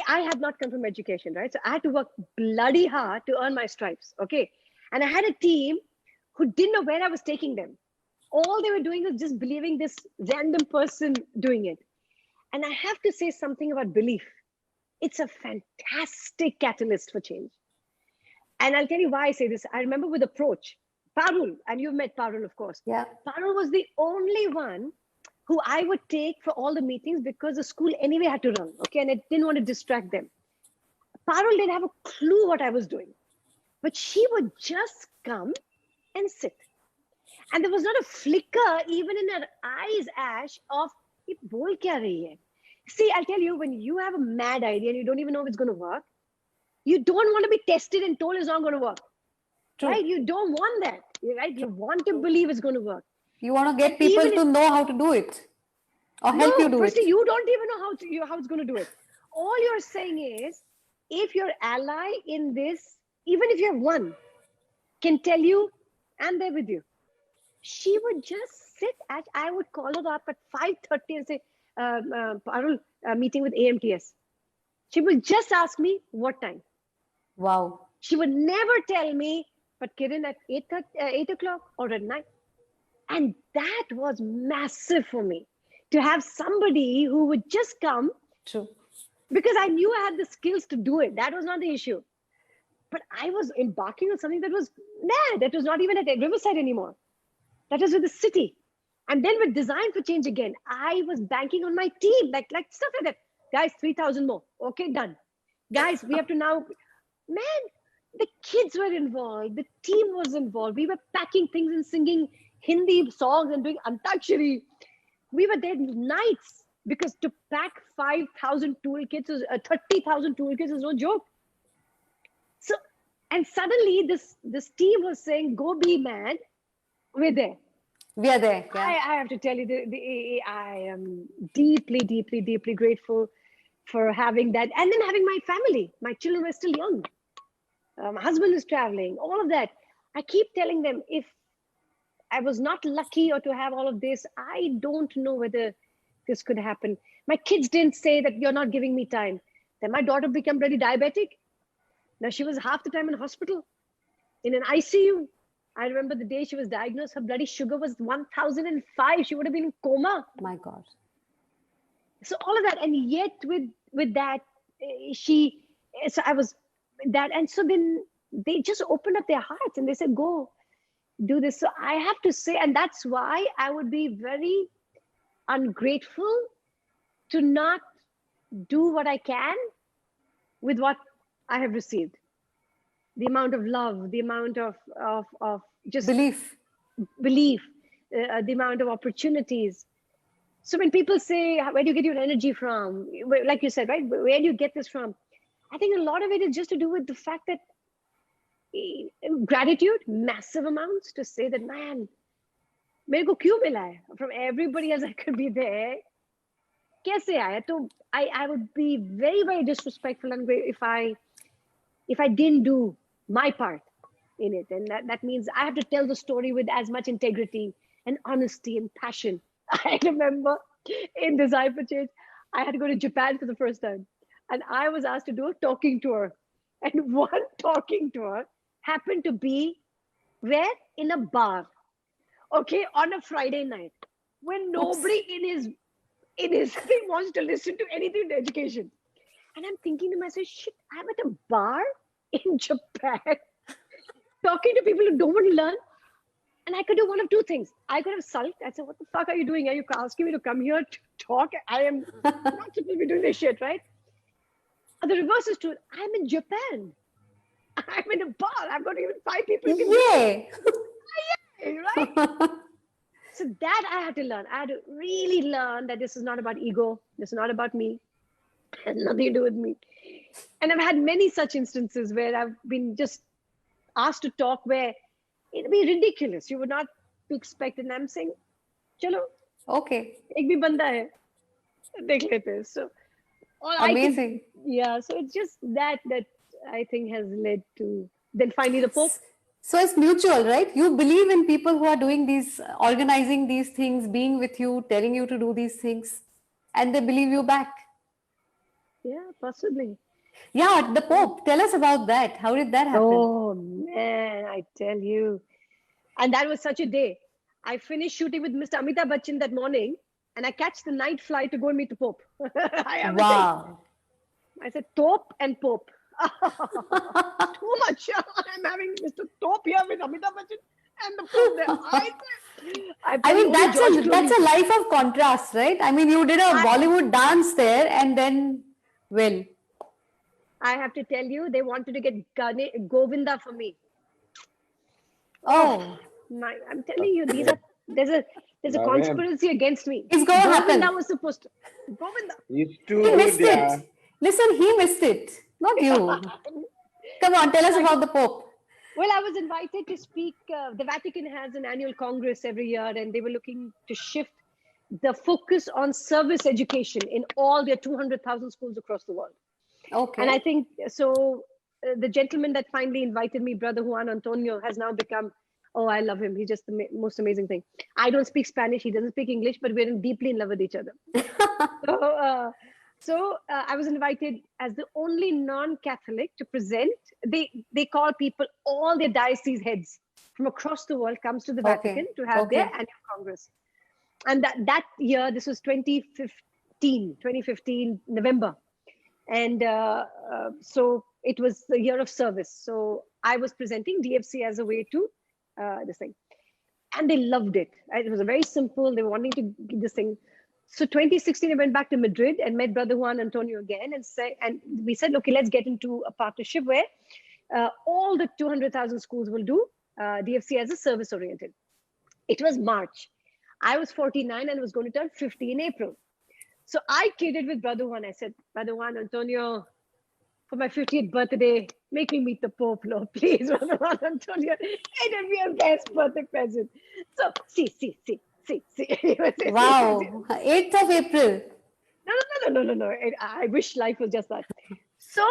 S3: I had not come from education, right? So I had to work bloody hard to earn my stripes, okay? And I had a team who didn't know where I was taking them. All they were doing was just believing this random person doing it. And I have to say something about belief. It's a fantastic catalyst for change. And I'll tell you why I say this. I remember with Approach, Parul, and you've met Parul, of course.
S2: Yeah.
S3: Parul was the only one who I would take for all the meetings because the school anyway had to run, okay? And I didn't want to distract them. Parul didn't have a clue what I was doing, but she would just come and sit. And there was not a flicker even in her eyes, Ash, of, "Ye bol kya rahi hai?" See, I'll tell you, when you have a mad idea and you don't even know if it's going to work, you don't want to be tested and told it's not going to work.
S2: True.
S3: Right? You don't want that, right? You want to believe it's going to work.
S2: You want to get people to know how to do it or help you do
S3: firstly,
S2: it.
S3: you don't even know how it's going to do it. All you're saying is, if your ally in this, even if you have one, can tell you, I'm there with you. She would just sit at, I would call her up at 5:30 and say, Parul, meeting with AMTS. She would just ask me what time.
S2: Wow.
S3: She would never tell me, but Kiran, at 8 o'clock or at 9. And that was massive for me, to have somebody who would just come.
S2: True.
S3: Because I knew I had the skills to do it. That was not the issue. But I was embarking on something that was mad. That was not even at Riverside anymore. That was with the city. And then with Design for Change again, I was banking on my team, like stuff like that. Guys, 3,000 more. Okay, done. Guys, we have to now, man, the kids were involved. The team was involved. We were packing things and singing Hindi songs and doing Antakshari. We were there nights, because to pack 5,000 toolkits, 30,000 toolkits is no joke. So, and suddenly this team was saying, go be mad. We're there.
S2: We are there. Yeah.
S3: I have to tell you, I am deeply, deeply, deeply grateful for having that. And then having my family. My children were still young. My husband is traveling, all of that. I keep telling them, if I was not lucky or to have all of this, I don't know whether this could happen. My kids didn't say that you're not giving me time. Then my daughter became really diabetic. Now she was half the time in hospital, in an ICU. I remember the day she was diagnosed, her bloody sugar was 1,005. She would have been in coma.
S2: My God.
S3: So all of that, and yet with that, so I was that, and so then they just opened up their hearts and they said, go do this. So I have to say, and that's why I would be very ungrateful to not do what I can with what I have received. The amount of love, the amount of just
S2: Belief.
S3: The amount of opportunities. So when people say, where do you get your energy from? Like you said, right? Where do you get this from? I think a lot of it is just to do with the fact that gratitude, massive amounts, to say that, man, मेरे को क्यों मिला है? From everybody else I could be there. कैसे आया? तो I would be very, very disrespectful and if I didn't do my part in it. And that means I have to tell the story with as much integrity and honesty and passion. I remember in Design for Change, I had to go to Japan for the first time. And I was asked to do a talking tour. And one talking tour happened to be where? In a bar. Okay, on a Friday night. When nobody in his thing wants to listen to anything to education. And I'm thinking to myself, shit, I'm at a bar in Japan talking to people who don't want to learn. And I could do one of two things. I could have sulked. I said, what the fuck are you doing? Are you asking me to come here to talk? I am not supposed to be doing this shit, right? And the reverse is true. I'm in Japan. I'm in a bar. I've got even 5 people.
S2: Yay!
S3: Right? So that I had to learn. I had to really learn that this is not about ego. This is not about me. It has nothing to do with me. And I've had many such instances where I've been just asked to talk where it'd be ridiculous. You would not be expected. And I'm saying, chalo,
S2: Okay.
S3: ek bhi banda hai. Dekh lete. So all
S2: Amazing.
S3: Yeah, so it's just that I think has led to then finally the Pope.
S2: So it's mutual, right? You believe in people who are doing these, organizing these things, being with you, telling you to do these things, and they believe you back.
S3: Yeah, possibly.
S2: Yeah, the Pope. Tell us about that. How did that happen?
S3: Oh man, I tell you. And that was such a day. I finished shooting with Mr. Amitabh Bachchan that morning, and I catch the night flight to go and meet the Pope. I have a thing.
S2: Wow.
S3: I said, Tope and Pope. Too much. I'm having Mr. Tope here with Amitabh Bachchan and the Pope there.
S2: I mean, that's a life of contrast, right? I mean, you did a Bollywood dance there, and then, well,
S3: I have to tell you, they wanted to get Govinda for me.
S2: oh,
S3: I'm telling you, there's a conspiracy against me.
S2: it's going to happen.
S3: Govinda was supposed to. Govinda.
S4: He's
S2: He
S4: too
S2: missed
S4: good, yeah.
S2: it. Listen, he missed it, not you. Come on, tell us about the Pope.
S3: Well, I was invited to speak. The Vatican has an annual congress every year, and they were looking to shift the focus on service education in all their 200,000 schools across the world.
S2: Okay.
S3: And I think so. The gentleman that finally invited me, Brother Juan Antonio, has now become, oh, I love him. He's just the most amazing thing. I don't speak Spanish. He doesn't speak English, but we're deeply in love with each other. So I was invited as the only non-Catholic to present. They call people, all their diocese heads from across the world comes to the Vatican to have their annual congress. And that year, this was 2015, November. And so it was the year of service. So I was presenting DFC as a way to this thing. And they loved it. It was very simple. They were wanting to get this thing. So 2016, I went back to Madrid and met Brother Juan Antonio again. And we said, okay, let's get into a partnership where all the 200,000 schools will do DFC as a service oriented. It was March. I was 49 and was going to turn 50 in April. So I kidded with Brother Juan. I said, Brother Juan Antonio, for my 50th birthday, make me meet the Pope, Lord, please, Brother Juan Antonio. It'll be a best birthday present. So, see.
S2: Wow, 8th of April.
S3: No. I wish life was just that. So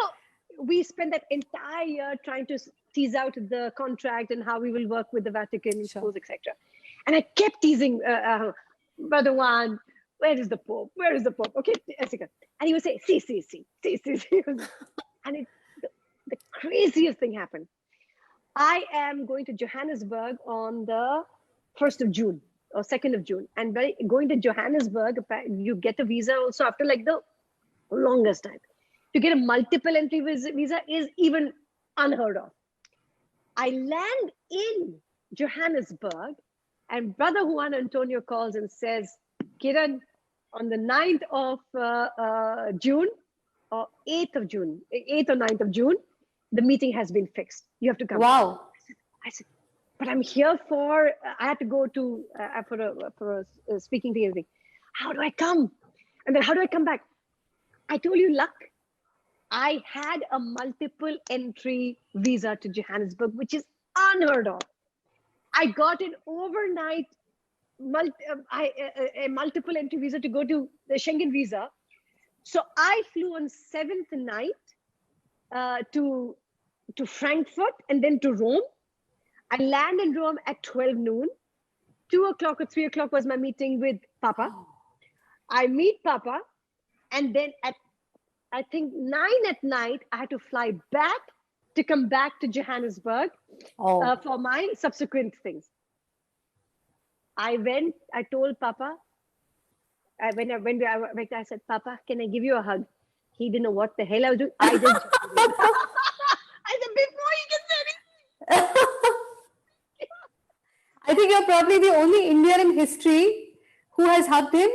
S3: we spent that entire year trying to tease out the contract and how we will work with the Vatican schools, etc. And I kept teasing Brother Juan, where is the Pope? Where is the Pope? Okay, and he would say, see. And the craziest thing happened. I am going to Johannesburg on the 1st of June or 2nd of June. And by going to Johannesburg, you get a visa also after like the longest time. To get a multiple entry visa is even unheard of. I land in Johannesburg and Brother Juan Antonio calls and says, Kiran, on the 9th of June, or 8th or 9th of June, the meeting has been fixed. You have to come.
S2: Wow.
S3: I said, but I'm here I had to go to, for a speaking thing. Everything. How do I come? And then how do I come back? I told you luck. I had a multiple entry visa to Johannesburg, which is unheard of. I got an overnight a multiple entry visa to go to the Schengen visa. So I flew on 7th night to Frankfurt and then to Rome. I land in Rome at 12 noon. 2 o'clock or 3 o'clock was my meeting with Papa. I meet Papa, and then at I think 9 at night, I had to fly back to come back to Johannesburg for my subsequent things. I told Papa, when I went, I said, Papa, can I give you a hug? He didn't know what the hell I was doing. I did. I said, before he can say anything.
S2: I think you're probably the only Indian in history who has hugged him.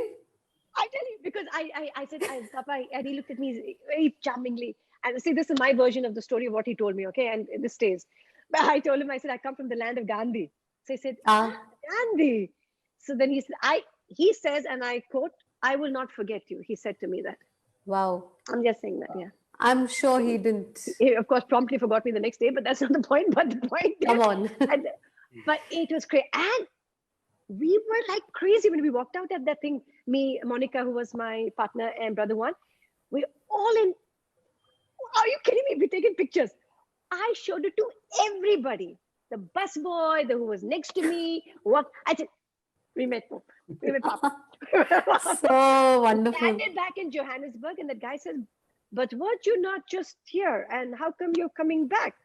S3: I tell you, because I said, Papa, and he looked at me very charmingly. And see, this is my version of the story of what he told me, okay? And this stays. But I told him, I said, I come from the land of Gandhi. So he said, Gandhi. So then he says, and I quote, I will not forget you. He said to me that.
S2: Wow.
S3: I'm just saying that, yeah.
S2: I'm sure he didn't.
S3: He, of course, promptly forgot me the next day, but that's not the point. But the point
S2: Come on.
S3: But it was great. And we were like crazy when we walked out of that thing. Me, Monica, who was my partner, and Brother Juan, we all in Are you kidding me? We're taking pictures. I showed it to everybody. The bus boy, the who was next to me. What I said, we met Papa.
S2: So wonderful.
S3: Landed back in Johannesburg, and the guy says, "But weren't you not just here? And how come you're coming back?"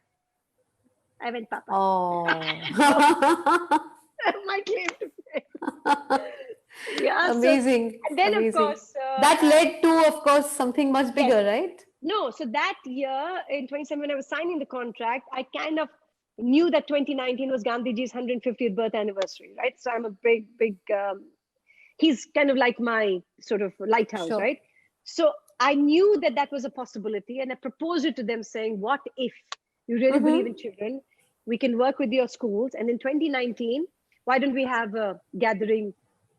S3: I went, "Papa."
S2: Oh.
S3: My claim to fame. Yeah,
S2: Amazing.
S3: So, and then,
S2: Amazing.
S3: of course,
S2: that led to, of course, something much bigger, right?
S3: No, so that year in 27, when I was signing the contract, I kind of knew that 2019 was Gandhiji's 150th birth anniversary, right? So I'm a big, he's kind of like my sort of lighthouse,
S2: Sure.
S3: right? So I knew that that was a possibility, and I proposed it to them saying, what if you really believe in children? We can work with your schools. And in 2019, why don't we have a gathering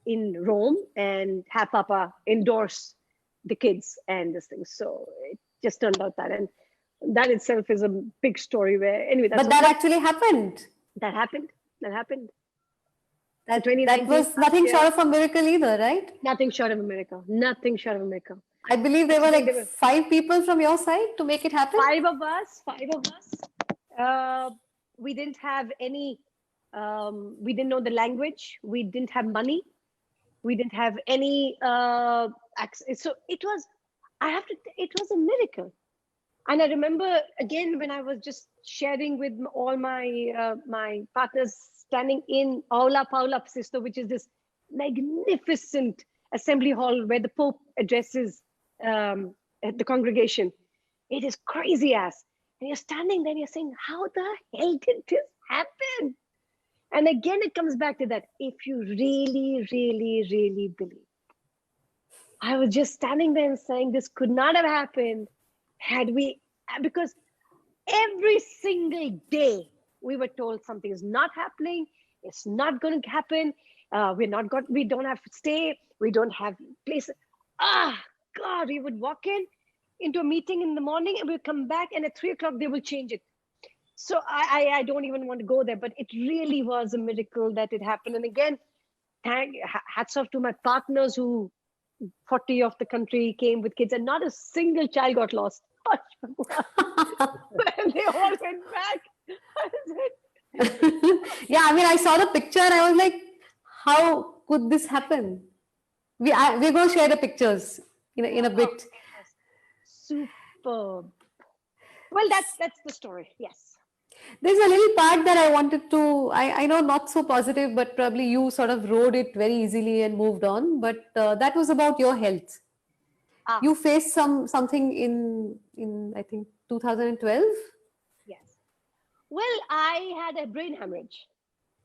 S3: in Rome and have Papa endorse the kids and this thing? So it just turned out that, and that itself is a big story where, anyway, that's
S2: But that actually happened.
S3: That happened.
S2: That was nothing short of a miracle either, right?
S3: Nothing short of a miracle. Nothing short of a miracle.
S2: I believe there were like 5 people from your side to make it happen.
S3: 5 of us. We didn't have any, we didn't know the language. We didn't have money. We didn't have any access. So it was a miracle. And I remember again, when I was just sharing with all my my partners, standing in Aula Paula Sisto, which is this magnificent assembly hall where the Pope addresses the congregation. It is crazy ass. And you're standing there and you're saying, how the hell did this happen? And again, it comes back to that. If you really, really, really believe. I was just standing there and saying, this could not have happened had we, because every single day we were told something is not happening. It's not going to happen. We don't have to stay. We don't have place. God, we would walk into a meeting in the morning and we'll come back, and at 3 o'clock they will change it. So I don't even want to go there, but it really was a miracle that it happened. And again, hats off to my partners who 40 of the country came with kids, and not a single child got lost. They all went back.
S2: Yeah, I mean, I saw the picture and I was like, how could this happen? We're going to share the pictures in a bit.
S3: Superb. Well, that's the story. Yes.
S2: There's a little part that I wanted to, I know not so positive, but probably you sort of rode it very easily and moved on. But that was about your health. You faced something in I think 2012.
S3: Yes. Well, I had a brain hemorrhage.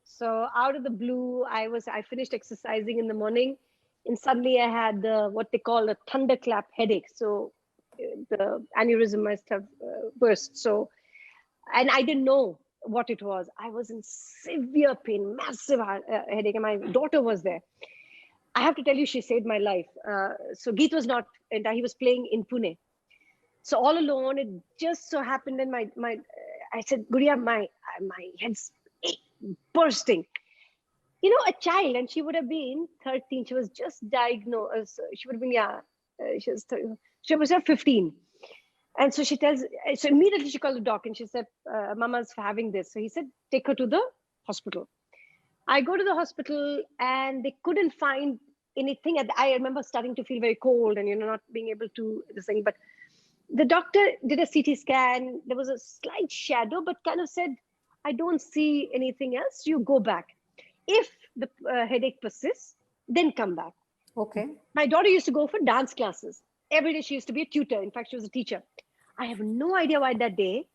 S3: So out of the blue, I finished exercising in the morning, and suddenly I had what they call a thunderclap headache. So the aneurysm must have burst. So, and I didn't know what it was. I was in severe pain, massive headache, and my daughter was there. I have to tell you, she saved my life. So Geet was not, and he was playing in Pune. So all alone, it just so happened, and I said, Guria, my head's bursting. A child, and she would have been 13. She was just diagnosed. She would have been, she was 15. And so so immediately she called the doc and she said, Mama's having this. So he said, take her to the hospital. I go to the hospital and they couldn't find anything. I remember starting to feel very cold and, not being able to this thing. But the doctor did a CT scan. There was a slight shadow, but kind of said, I don't see anything else. You go back. If the headache persists, then come back.
S2: Okay.
S3: My daughter used to go for dance classes. Every day she used to be a tutor. In fact, she was a teacher. I have no idea why that day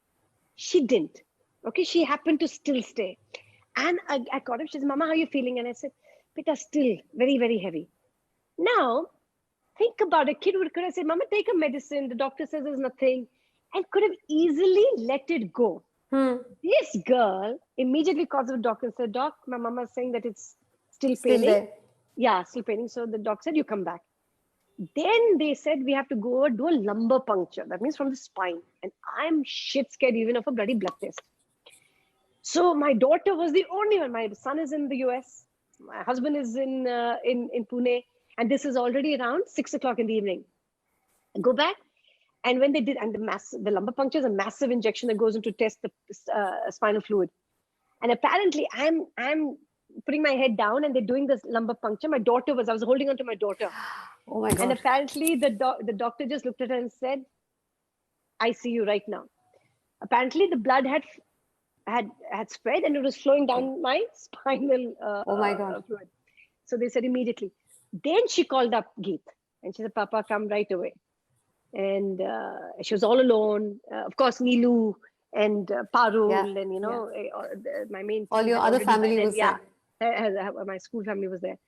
S3: she didn't. Okay, she happened to still stay. And I called her. She said, Mama, how are you feeling? And I said, Pita, still very, very heavy. Now, think about a kid who could have said, Mama, take a medicine. The doctor says there's nothing. And could have easily let it go. This girl immediately calls the doctor and said, Doc, my mama is saying that it's still paining.
S2: There.
S3: Yeah, still paining. So the doc said, you come back. Then they said, we have to go do a lumbar puncture. That means from the spine. And I'm shit scared even of a bloody blood test. So my daughter was the only one. My son is in the US. My husband is in Pune. And this is already around 6 o'clock in the evening. I go back. And when they did, and the lumbar puncture is a massive injection that goes in to test the spinal fluid. And apparently I'm putting my head down and they're doing this lumbar puncture. I was holding on to my daughter.
S2: Oh my God.
S3: And apparently the doctor just looked at her and said, I see you right now. Apparently the blood had spread and it was flowing down my spinal
S2: oh my God.
S3: fluid. So they said immediately. Then she called up Geet and she said, Papa, come right away. And she was all alone. Of course, Neelu and Parul and, my main...
S2: All your other family was there.
S3: My school family was there.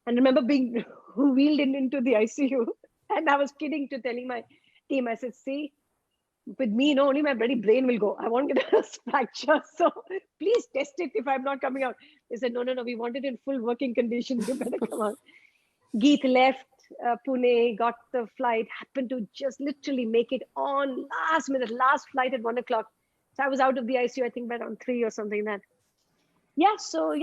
S3: And I remember being wheeled into the ICU. And I was kidding to telling my team, I said, see, with me, only my bloody brain will go. I won't get a fracture. So please test it if I'm not coming out. They said, no, we want it in full working condition. You better come out. Geet left Pune, got the flight, happened to just literally make it on last minute, last flight at 1 o'clock. So I was out of the ICU, I think by around 3 or something then. So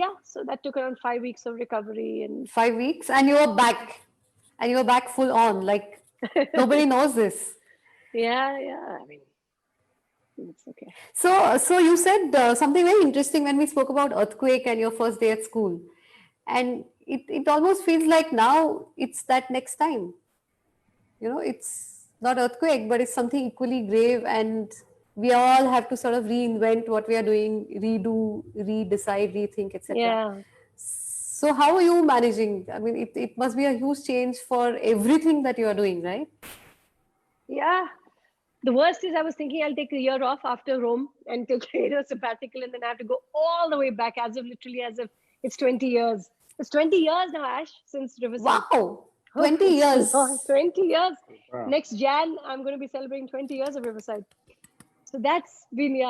S3: that took around 5 weeks of recovery. And
S2: 5 weeks and you were back. And you were back full on. Like nobody knows this.
S3: Yeah. I mean, it's okay.
S2: So you said something very interesting when we spoke about earthquake and your first day at school. And it almost feels like now it's that next time. It's not earthquake, but it's something equally grave, and we all have to sort of reinvent what we are doing, redo, redecide, rethink, etc.
S3: Yeah.
S2: So how are you managing? I mean, it must be a huge change for everything that you are doing, right?
S3: Yeah. The worst is I was thinking I'll take a year off after Rome and take a sabbatical, and then I have to go all the way back as if it's 20 years. It's 20 years now, Ash, since Riverside.
S2: Wow, 20 years.
S3: 20 years.
S4: Wow.
S3: Next Jan, I'm going to be celebrating 20 years of Riverside. So that's been,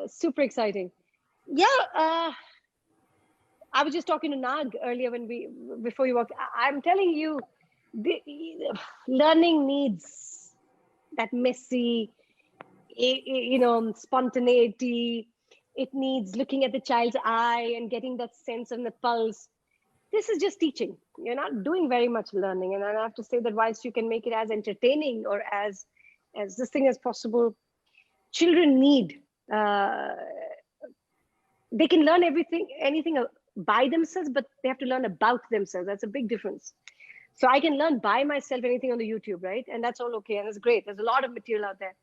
S3: super exciting. Yeah, I was just talking to Nag earlier before you walked. I'm telling you, the learning needs that messy, spontaneity. It needs looking at the child's eye and getting that sense of the pulse. This is just teaching. You're not doing very much learning. And I have to say that whilst you can make it as entertaining or as this thing as possible, children need, they can learn anything by themselves, but they have to learn about themselves. That's a big difference. So I can learn by myself anything on the YouTube, right? And that's all okay. And it's great. There's a lot of material out there.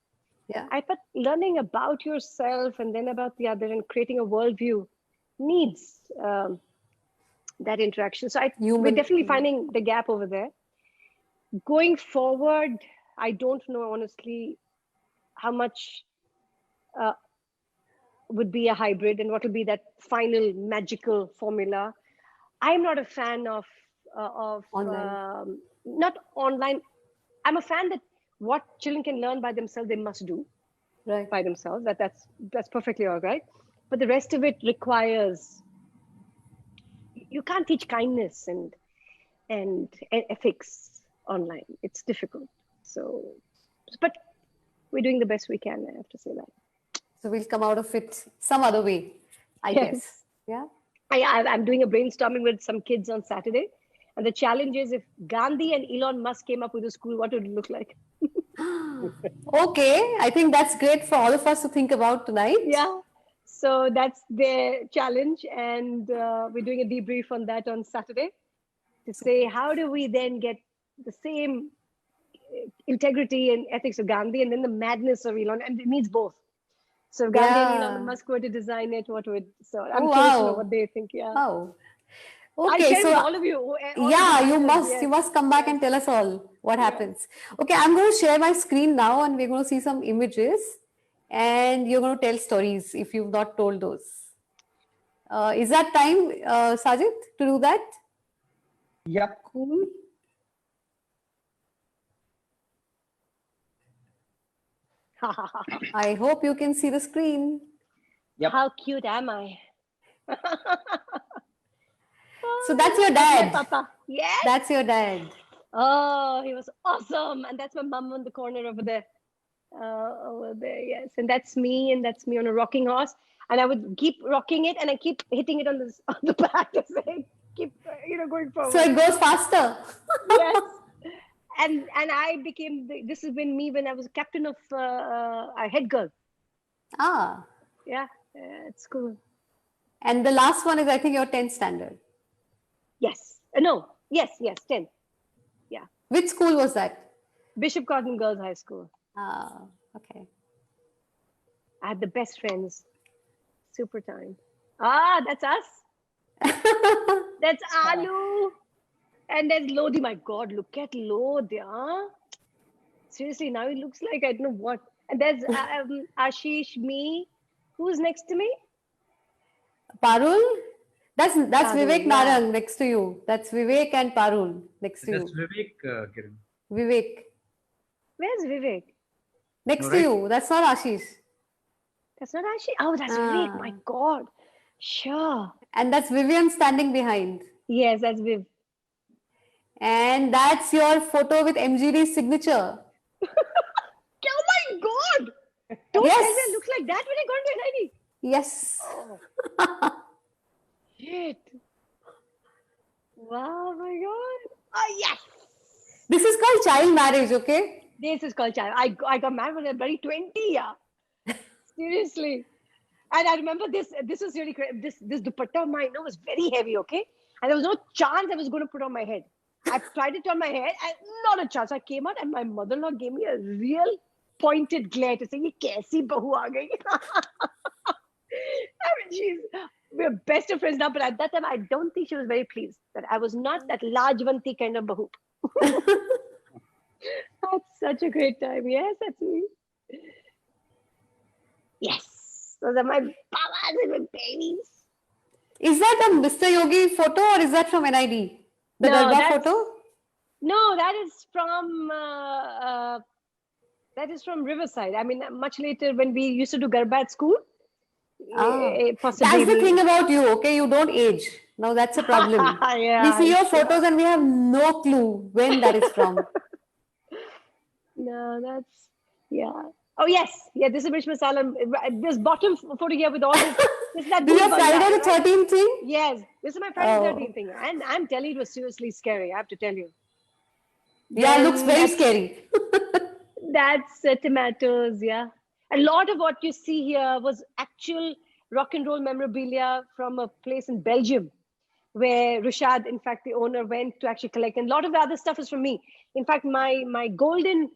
S2: Yeah.
S3: But learning about yourself and then about the other and creating a worldview needs that interaction. So we're definitely finding the gap over there. Going forward, I don't know, honestly, how much would be a hybrid and what will be that final magical formula. I'm not a fan of
S2: online.
S3: Not online. I'm a fan that what children can learn by themselves, they must do by themselves. That's perfectly all right. But the rest of it requires, you can't teach kindness and ethics online. It's difficult. But we're doing the best we can. I have to say that.
S2: So we'll come out of it some other way, I guess. Yeah.
S3: I'm doing a brainstorming with some kids on Saturday. And the challenge is, if Gandhi and Elon Musk came up with a school, what would it look like?
S2: Okay. I think that's great for all of us to think about tonight.
S3: Yeah. So that's their challenge. And we're doing a debrief on that on Saturday to say, how do we then get the same integrity and ethics of Gandhi and then the madness of Elon? And it needs both. So if Gandhi and Elon Musk were to design it, what would... So I'm curious to know what they think. Yeah.
S2: Oh.
S3: I'll
S2: Okay,
S3: share
S2: so
S3: with all of you.
S2: You must come back and tell us all what happens. Okay, I'm going to share my screen now and we're going to see some images and you're going to tell stories if you've not told those. Is that time, Sajid, to do that?
S1: Yeah.
S2: Cool. I hope you can see the screen.
S1: Yep.
S3: How cute am I?
S2: So that's your dad.
S3: Papa. Yes.
S2: That's your dad.
S3: Oh, he was awesome. And that's my mom on the corner over there. Yes. And that's me on a rocking horse. And I would keep rocking it and I keep hitting it on the back to say, keep going forward.
S2: So it goes faster.
S3: Yes. and I became this has been me when I was captain of a head girl.
S2: Ah.
S3: Yeah, it's cool.
S2: And the last one is, I think, your 10th standard.
S3: Yes. No. Yes. 10. Yeah.
S2: Which school was that?
S3: Bishop Cotton Girls High School.
S2: Ah, okay.
S3: I had the best friends. Super time. Ah, that's us. That's Alu. And there's Lodi. My God, look at Lodi. Huh? Seriously, now it looks like I don't know what. And there's Ashish, me. Who's next to me?
S2: Parul? That's
S3: Parul,
S2: Vivek
S3: yeah.
S2: Narang next to you. That's Vivek and Parul next to
S5: That's
S2: you.
S5: Vivek, Kiran.
S2: Vivek.
S3: Where's Vivek?
S2: Next
S5: No,
S2: to
S5: right?
S2: you. That's not Ashish.
S3: That's not Ashish. Oh, that's Vivek. My God. Sure.
S2: And that's Vivian standing behind.
S3: Yes, that's Viv.
S2: And that's your photo with MGD's signature.
S3: Oh my God! Don't
S2: Yes.
S3: tell me it looks like that when I got into NID.
S2: Yes.
S3: Oh, shit. Wow, my God. Oh, yes.
S2: This is called child marriage, okay?
S3: This is called child. I got married when I was bloody 20, yeah. Seriously. And I remember this was really great. This dupatta of mine was very heavy, okay? And there was no chance I was going to put on my head. I tried it on my head and not a chance. I came out and my mother-in-law gave me a real pointed glare to say, "Ye kaisi bahu aa gayi?" I mean, we're best of friends now, but at that time, I don't think she was very pleased that I was not that large-vanti kind of bahu. That's such a great time. Yes, that's me. Yes, those are my bawas and my babies.
S2: Is that a Mr. Yogi photo or is that from NID? The
S3: No,
S2: Darbar
S3: that's-
S2: photo?
S3: No, that is from Riverside. I mean, much later when we used to do Garba at school. Possibly
S2: That's the thing about you, okay? You don't age. Now that's a problem.
S3: Yeah,
S2: We see your photos and we have no clue when that is from.
S3: No, that's yeah. Oh yes, yeah. This is Rich Masala. This bottom photo here with all this. This is that.
S2: Do you have
S3: booty
S2: Friday
S3: bun,
S2: the
S3: right?
S2: 13th thing?
S3: Yes, this is my Friday the
S2: Oh.
S3: 13th thing, and I'm telling you, it was seriously scary. I have to tell you.
S2: Yeah, it looks very
S3: Then
S2: scary.
S3: That's tomatoes. Yeah, a lot of what you see here was actual rock and roll memorabilia from a place in Belgium, where Rushad, in fact, the owner, went to actually collect. And a lot of the other stuff is from me. In fact, my golden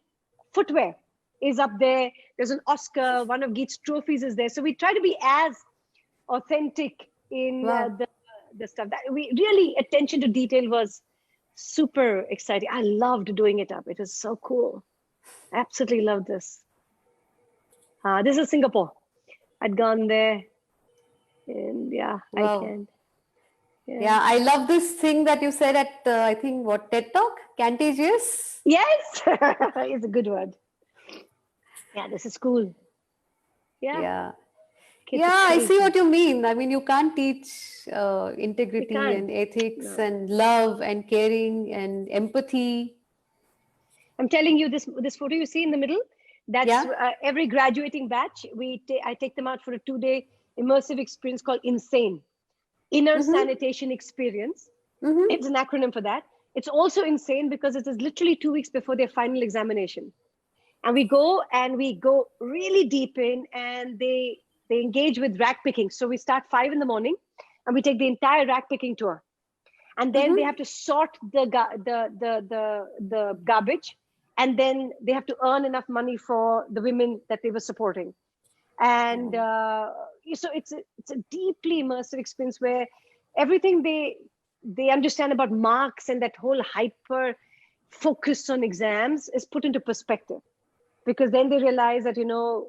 S3: footwear is up there. There's an Oscar. One of Geet's trophies is there. So we try to be as authentic in
S2: Wow.
S3: the stuff. That we really, attention to detail was super exciting. I loved doing it up. It was so cool. Absolutely loved this. This is Singapore. I'd gone there. And yeah,
S2: Wow.
S3: I can.
S2: Yeah, I love this thing that you said at, I think, what, TED Talk? Contagious?
S3: Yes, it's a good word. Yeah, this is cool. Yeah.
S2: Yeah.
S3: Kids
S2: Yeah,
S3: are
S2: I see
S3: crazy.
S2: what you mean. I mean, you can't teach integrity
S3: You can't.
S2: and ethics
S3: No.
S2: and love and caring and empathy.
S3: I'm telling you, this photo you see in the middle, that's
S2: Yeah.
S3: every graduating batch. I take them out for a 2-day immersive experience called INSANE, Inner Sanitation Experience.
S2: Mhm.
S3: It's an acronym for that. It's also insane because it is literally 2 weeks before their final examination. And we go really deep in, and they engage with rack picking. So we start 5 in the morning and we take the entire rack picking tour. And then they have to sort the garbage, and then they have to earn enough money for the women that they were supporting. And so it's a deeply immersive experience where everything they understand about marks and that whole hyper focus on exams is put into perspective, because then they realize that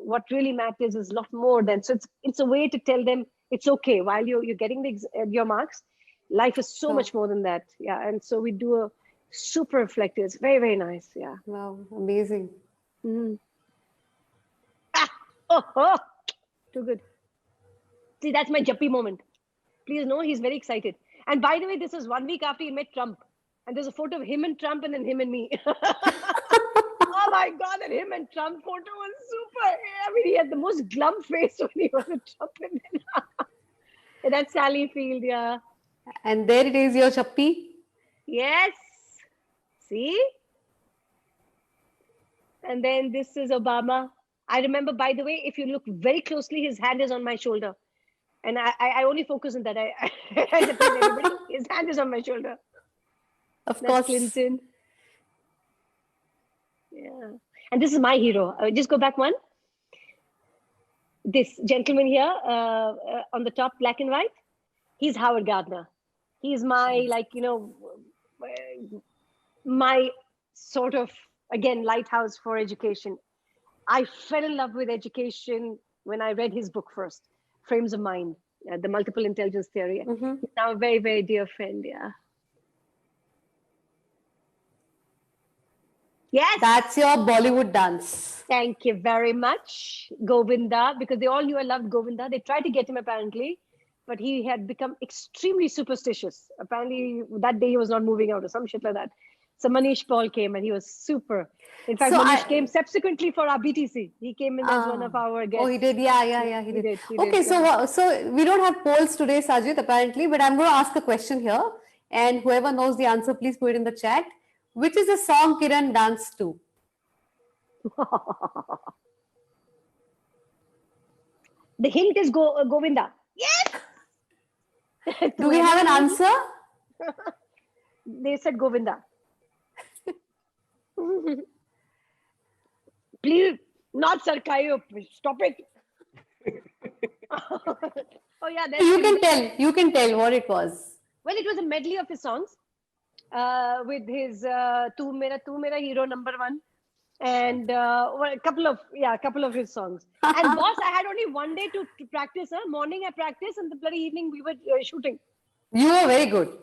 S3: what really matters is a lot more than. So it's a way to tell them it's okay while you're getting your marks. Life is so much more than that. Yeah. And so we do a super reflective. It's very, very nice. Yeah.
S2: Wow, amazing.
S3: Mm. Too good. See, that's my Jappy moment. Please know he's very excited. And by the way, this is 1 week after he met Trump. And there's a photo of him and Trump and then him and me. Oh my God, that him and Trump photo was super. I mean, he had the most glum face when he was with Trump. And then that's Sally Field, yeah.
S2: And there it is, your chappi.
S3: Yes. See? And then this is Obama. I remember, by the way, if you look very closely, his hand is on my shoulder. And I only focus on that. I tell everybody, his hand is on my shoulder.
S2: Of
S3: That's
S2: course.
S3: Clinton. Yeah. And this is my hero. Just go back one. This gentleman here on the top, black and white, he's Howard Gardner. He's my, my sort of, again, lighthouse for education. I fell in love with education when I read his book first, Frames of Mind, the multiple intelligence theory.
S2: Mm-hmm.
S3: He's now a very, very dear friend. Yeah. Yes.
S2: That's your Bollywood dance.
S3: Thank you very much, Govinda, because they all knew I loved Govinda. They tried to get him apparently, but he had become extremely superstitious. Apparently that day he was not moving out or some shit like that. So Manish Paul came and he was super. In fact,
S2: So
S3: Manish came subsequently for our BTC. He came in as one of our guests.
S2: Oh, he did. Yeah, he did.
S3: He
S2: Okay,
S3: did,
S2: so we don't have polls today, Sajid, apparently, but I'm going to ask a question here, and whoever knows the answer, please put it in the chat. Which is the song Kiran danced to?
S3: The hint is Govinda. Yes.
S2: Do we have an answer?
S3: They said Govinda. Please, not Sarkayo. Stop it. Oh yeah,
S2: You can tell what it was.
S3: Well, it was a medley of his songs with his Tu Mera Hero #1 and a couple of his songs. And boss, I had only one day to practice. Morning I practiced, and the bloody evening we were shooting.
S2: You were very good.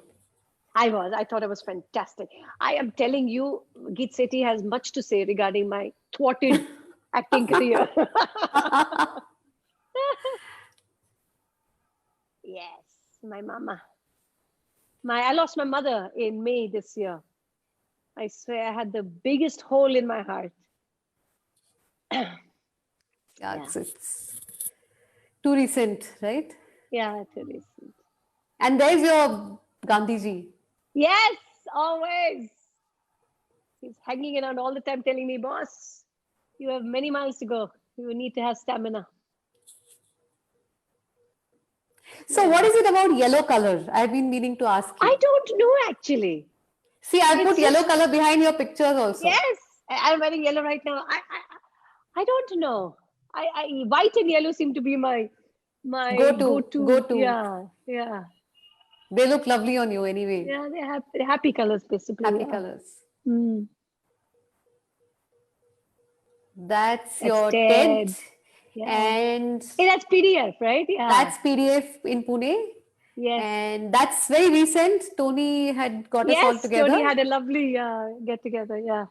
S3: I thought I was fantastic. I am telling you, Geet Sethi has much to say regarding my thwarted acting career. Yes, my mama. I lost my mother in May this year. I swear I had the biggest hole in my heart.
S2: Yeah. It's too recent, right?
S3: Yeah, too recent.
S2: And there's your Gandhiji.
S3: Yes, always. He's hanging around all the time telling me, boss, you have many miles to go. You need to have stamina.
S2: So what is it about yellow color? I've been meaning to ask you.
S3: I don't know actually.
S2: See, I put yellow color behind your pictures also.
S3: Yes, I'm wearing yellow right now. I don't know. White and yellow seem to be my go-to. Yeah.
S2: They look lovely on you anyway.
S3: Yeah, they're happy colors basically.
S2: Happy colors.
S3: Mm.
S2: That's your tent.
S3: Yeah.
S2: And
S3: hey, that's PDF, right? Yeah.
S2: That's PDF in Pune.
S3: Yes.
S2: And that's very recent. Tony had got us all together.
S3: Tony had a lovely get together. Yeah.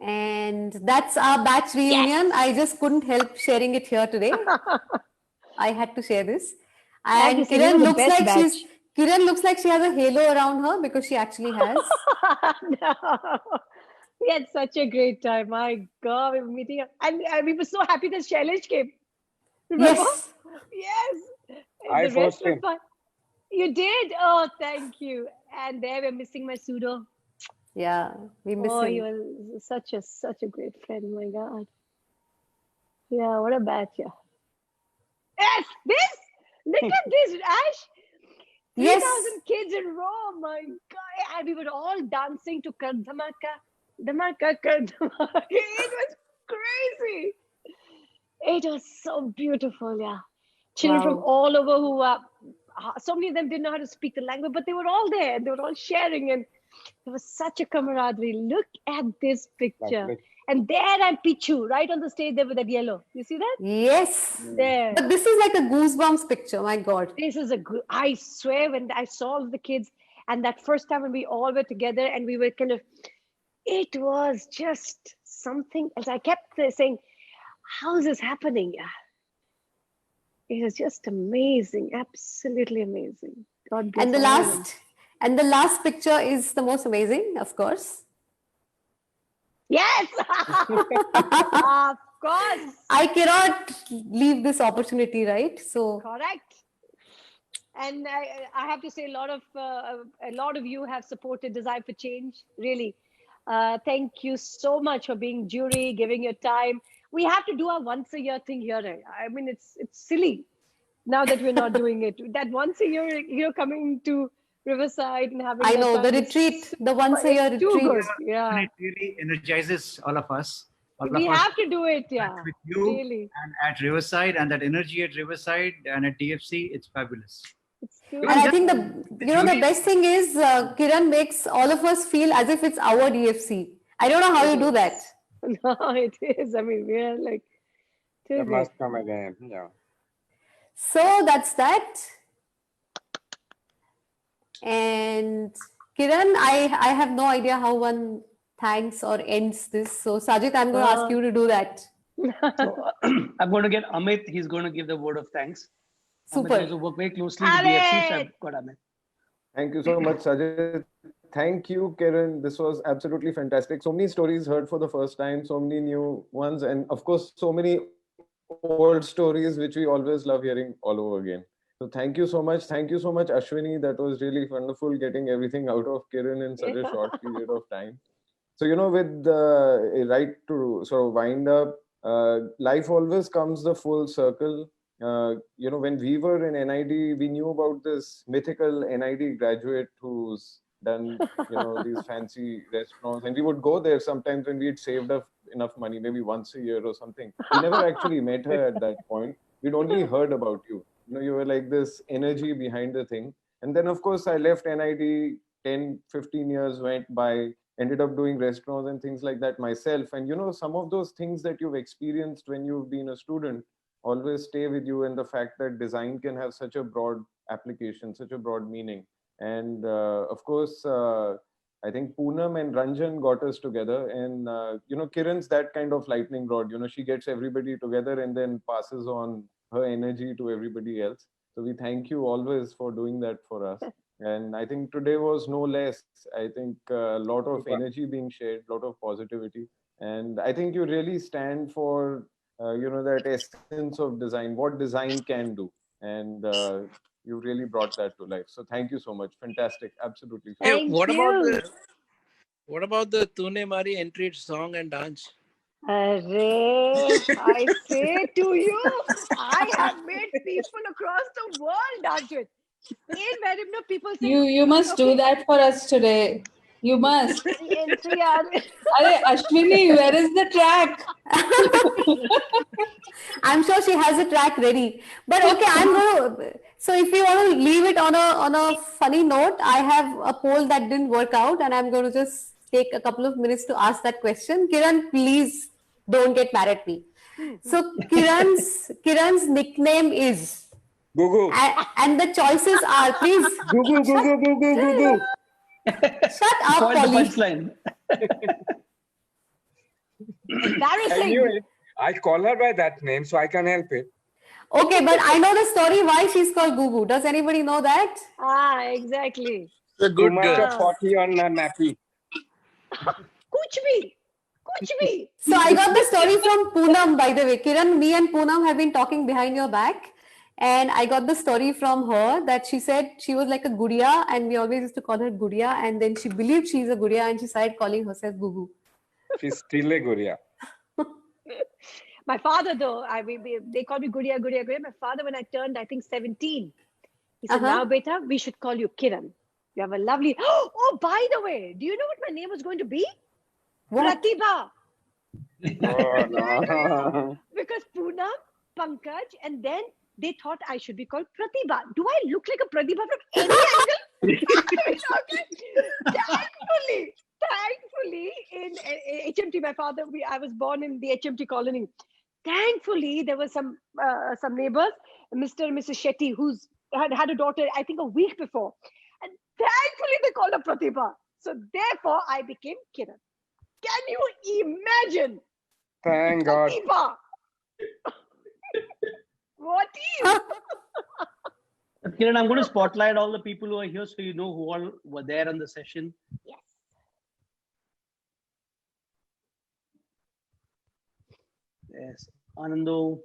S2: And that's our batch reunion. Yes. I just couldn't help sharing it here today. I had to share this. And Kiran looks like she has a halo around her because she actually has.
S3: No. We had such a great time. My God, we were meeting up. And we were so happy that Shailesh came. Remember? Yes.
S4: I forced him.
S3: You did? Oh, thank you. And there we're missing my pseudo.
S2: Yeah, we miss him.
S3: He was such a great friend. My God. Yeah, what a batch. Yeah. Yes, this. Look at this, Ash. 3,000 kids in Rome. My God. And we were all dancing to Kar Dhamaka. Dhamaka, Kar Dhamaka. It was crazy. It was so beautiful. Yeah. Children from all over who so many of them didn't know how to speak the language, but they were all there. They were all sharing, and there was such a camaraderie. Look at this picture. Lovely. And there I'm Pichu, right on the stage there with that yellow. You see that?
S2: Yes.
S3: There.
S2: But this is like a goosebumps picture. My God.
S3: This is I swear, when I saw all the kids, and that first time when we all were together and we were it was just something. As I kept saying, how is this happening? It was just amazing, absolutely amazing. God bless.
S2: And the last picture is the most amazing, of course.
S3: Yes, of course.
S2: I cannot leave this opportunity, right? So
S3: correct. And I have to say, a lot of you have supported Design for Change. Really, Thank you so much for being jury, giving your time. We have to do our once a year thing here. I mean, it's silly now that we're not doing it. That once a year, coming to Riverside and having
S2: I
S3: that
S2: know the
S3: time is
S2: retreat, the once a year
S3: it's too
S2: retreat.
S3: good. Yeah,
S5: And it really energizes all of us. All
S3: we
S5: of us
S3: have to do it. Yeah,
S5: with you
S3: really,
S5: and at Riverside, and that energy at Riverside and at TFC, it's fabulous.
S3: it's too.
S2: And I think
S5: The
S2: the
S5: jury,
S2: best thing is Kiran makes all of us feel as if it's our DFC. I don't know how you do that.
S3: No, it is. I mean, we're like too
S4: That
S3: good.
S4: must come again. Yeah.
S2: So that's that. And Kiran, I have no idea how one thanks or ends this. So Sajid, I'm going to ask you to do that.
S1: So I'm going to get Amit. He's going to give the word of thanks. Amit
S2: Super.
S1: also work very closely with DFC, so
S3: Amit!
S1: I've got Amit.
S6: Thank you so much, Sajid. Thank you, Kiran. This was absolutely fantastic. So many stories heard for the first time, so many new ones, and of course, so many old stories which we always love hearing all over again. So thank you so much. Thank you so much, Ashwini. That was really wonderful getting everything out of Kiran in such a short period of time. So, with the right to sort of wind up, life always comes the full circle. When we were in NID, we knew about this mythical NID graduate who's done, these fancy restaurants. And we would go there sometimes when we had saved up enough money, maybe once a year or something. We never actually met her at that point. We'd only heard about you. You were like this energy behind the thing. And then, of course, I left NID, 10, 15 years went by, ended up doing restaurants and things like that myself. And, some of those things that you've experienced when you've been a student always stay with you, and the fact that design can have such a broad application, such a broad meaning. And of course, I think Poonam and Ranjan got us together, and Kiran's that kind of lightning rod. She gets everybody together and then passes on her energy to everybody else. So we thank you always for doing that for us. And I think today was no less. I think a lot of energy being shared, a lot of positivity, and I think you really stand for that essence of design, what design can do, and you really brought that to life. So thank you so much. Fantastic, absolutely.
S7: Hey,
S3: Thank
S7: what about
S3: you.
S7: the Tune Mari entry song and dance?
S3: Array, I say to you, I have made people across the world dance it. In where people say
S8: You must do that for us today. You must.
S3: the entry are
S8: Arey, Ashwini, where is the track?
S2: I'm sure she has a track ready. But okay, I'm going to. So if you want to leave it on a funny note, I have a poll that didn't work out, and I'm going to just take a couple of minutes to ask that question. Kiran, please don't get mad at me. So Kiran's nickname is,
S4: Gugu.
S2: and the choices are, please
S4: Gugu, Gugu, Gugu, Gugu.
S2: shut up,
S1: Spoil the
S2: Polly.
S1: punchline.
S4: I
S3: embarrassing.
S4: knew it. I call her by that name, so I can help it.
S2: Okay, but I know the story why she's called Gugu. Does anybody know that?
S3: Exactly.
S7: The
S4: Too
S7: good
S4: much
S7: girl.
S4: of 40 on a nappy.
S3: Kuch bhi.
S2: So I got the story from Poonam, by the way. Kiran, me and Poonam have been talking behind your back. And I got the story from her that she said she was like a gudiya, and we always used to call her gudiya. And then she believed she's a gudiya and she started calling herself Gugu.
S4: She's still a Guria.
S3: My father, though, they call me Gudiya. My father, when I turned, I think 17, he said, now, beta, we should call you Kiran. You have a lovely. Oh, by the way, do you know what my name was going to be?
S2: What?
S3: Pratibha.
S4: Oh, no.
S3: Because Poonam, Pankaj, and then they thought I should be called Pratibha. Do I look like a Pratibha from any angle? Thankfully, in HMT, my father, I was born in the HMT colony. Thankfully, there were some neighbors, Mr. and Mrs. Sethi, who's had a daughter, I think, a week before. And thankfully, they called her Pratibha. So therefore, I became Kiran. Can you imagine?
S4: Thank God.
S3: Pratibha. What is?
S1: Kiran, I'm going to spotlight all the people who are here so you know who all were there on the session.
S3: Yes.
S1: Yes. Anando.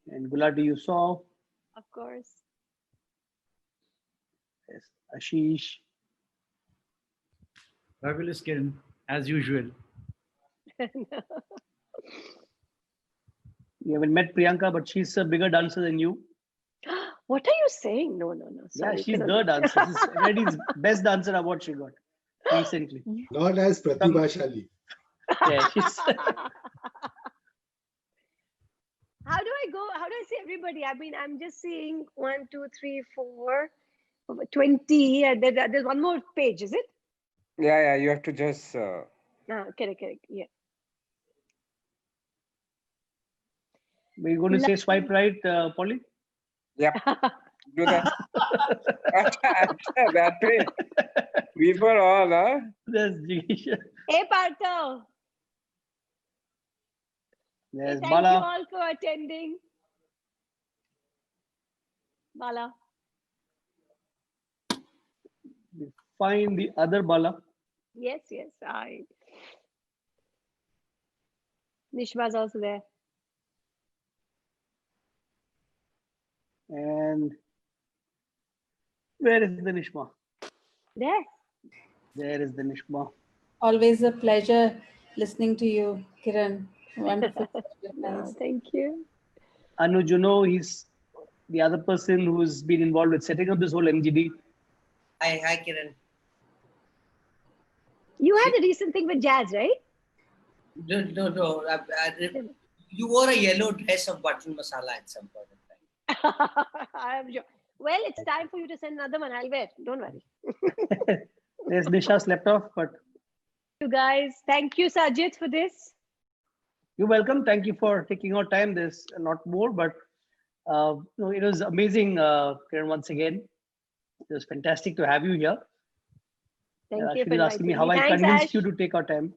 S1: And Gulati, you saw.
S3: Of course.
S1: Yes. Ashish.
S5: Fabulous, Kiran, as usual.
S1: You haven't met Priyanka, but she's a bigger dancer than you.
S3: What are you saying? No.
S1: Yeah,
S3: Sorry.
S1: she's the dancer. She's Reddy's best dancer award she got recently.
S9: Not as Pratibhashali.
S1: Yeah, she's.
S3: How do I go? How do I see everybody? I mean, I'm just seeing 1, 2, 3, 4, 20. And there's one more page, is it?
S4: Yeah, you have to just.
S3: Correct. Yeah.
S1: We're going to say swipe right, Polly?
S4: Yep. Do that. That way. We for all, huh?
S1: There's Jigisha.
S3: Hey, Partho.
S1: There's
S3: Thank
S1: Bala.
S3: you all for attending. Bala.
S1: Find the other Bala.
S3: Yes. Nishma's also there.
S1: And where is the Nishma?
S3: There.
S1: There is the Nishma.
S8: Always a pleasure listening to you, Kiran. Wonderful.
S3: No, thank you.
S1: Anuj, you know, he's the other person who's been involved with setting up this whole MGD.
S10: Hi, Kiran.
S3: You had a recent thing with Jazz, right?
S10: No. You wore a yellow dress of butter masala at some point in time.
S3: I'm sure. Well, it's time for you to send another one. I'll wear. Don't worry.
S1: There's Nisha slept off, but
S3: You guys, thank you, Sajid, for this.
S1: you're welcome. Thank you for taking our time. There's a lot more, but no, it was amazing, Kiran, once again. It was fantastic to have you here.
S3: Thank you
S1: She
S3: for
S1: was asking me
S3: inviting
S1: how
S3: me.
S1: I
S3: Thanks,
S1: convinced
S3: Ash.
S1: you to take our time.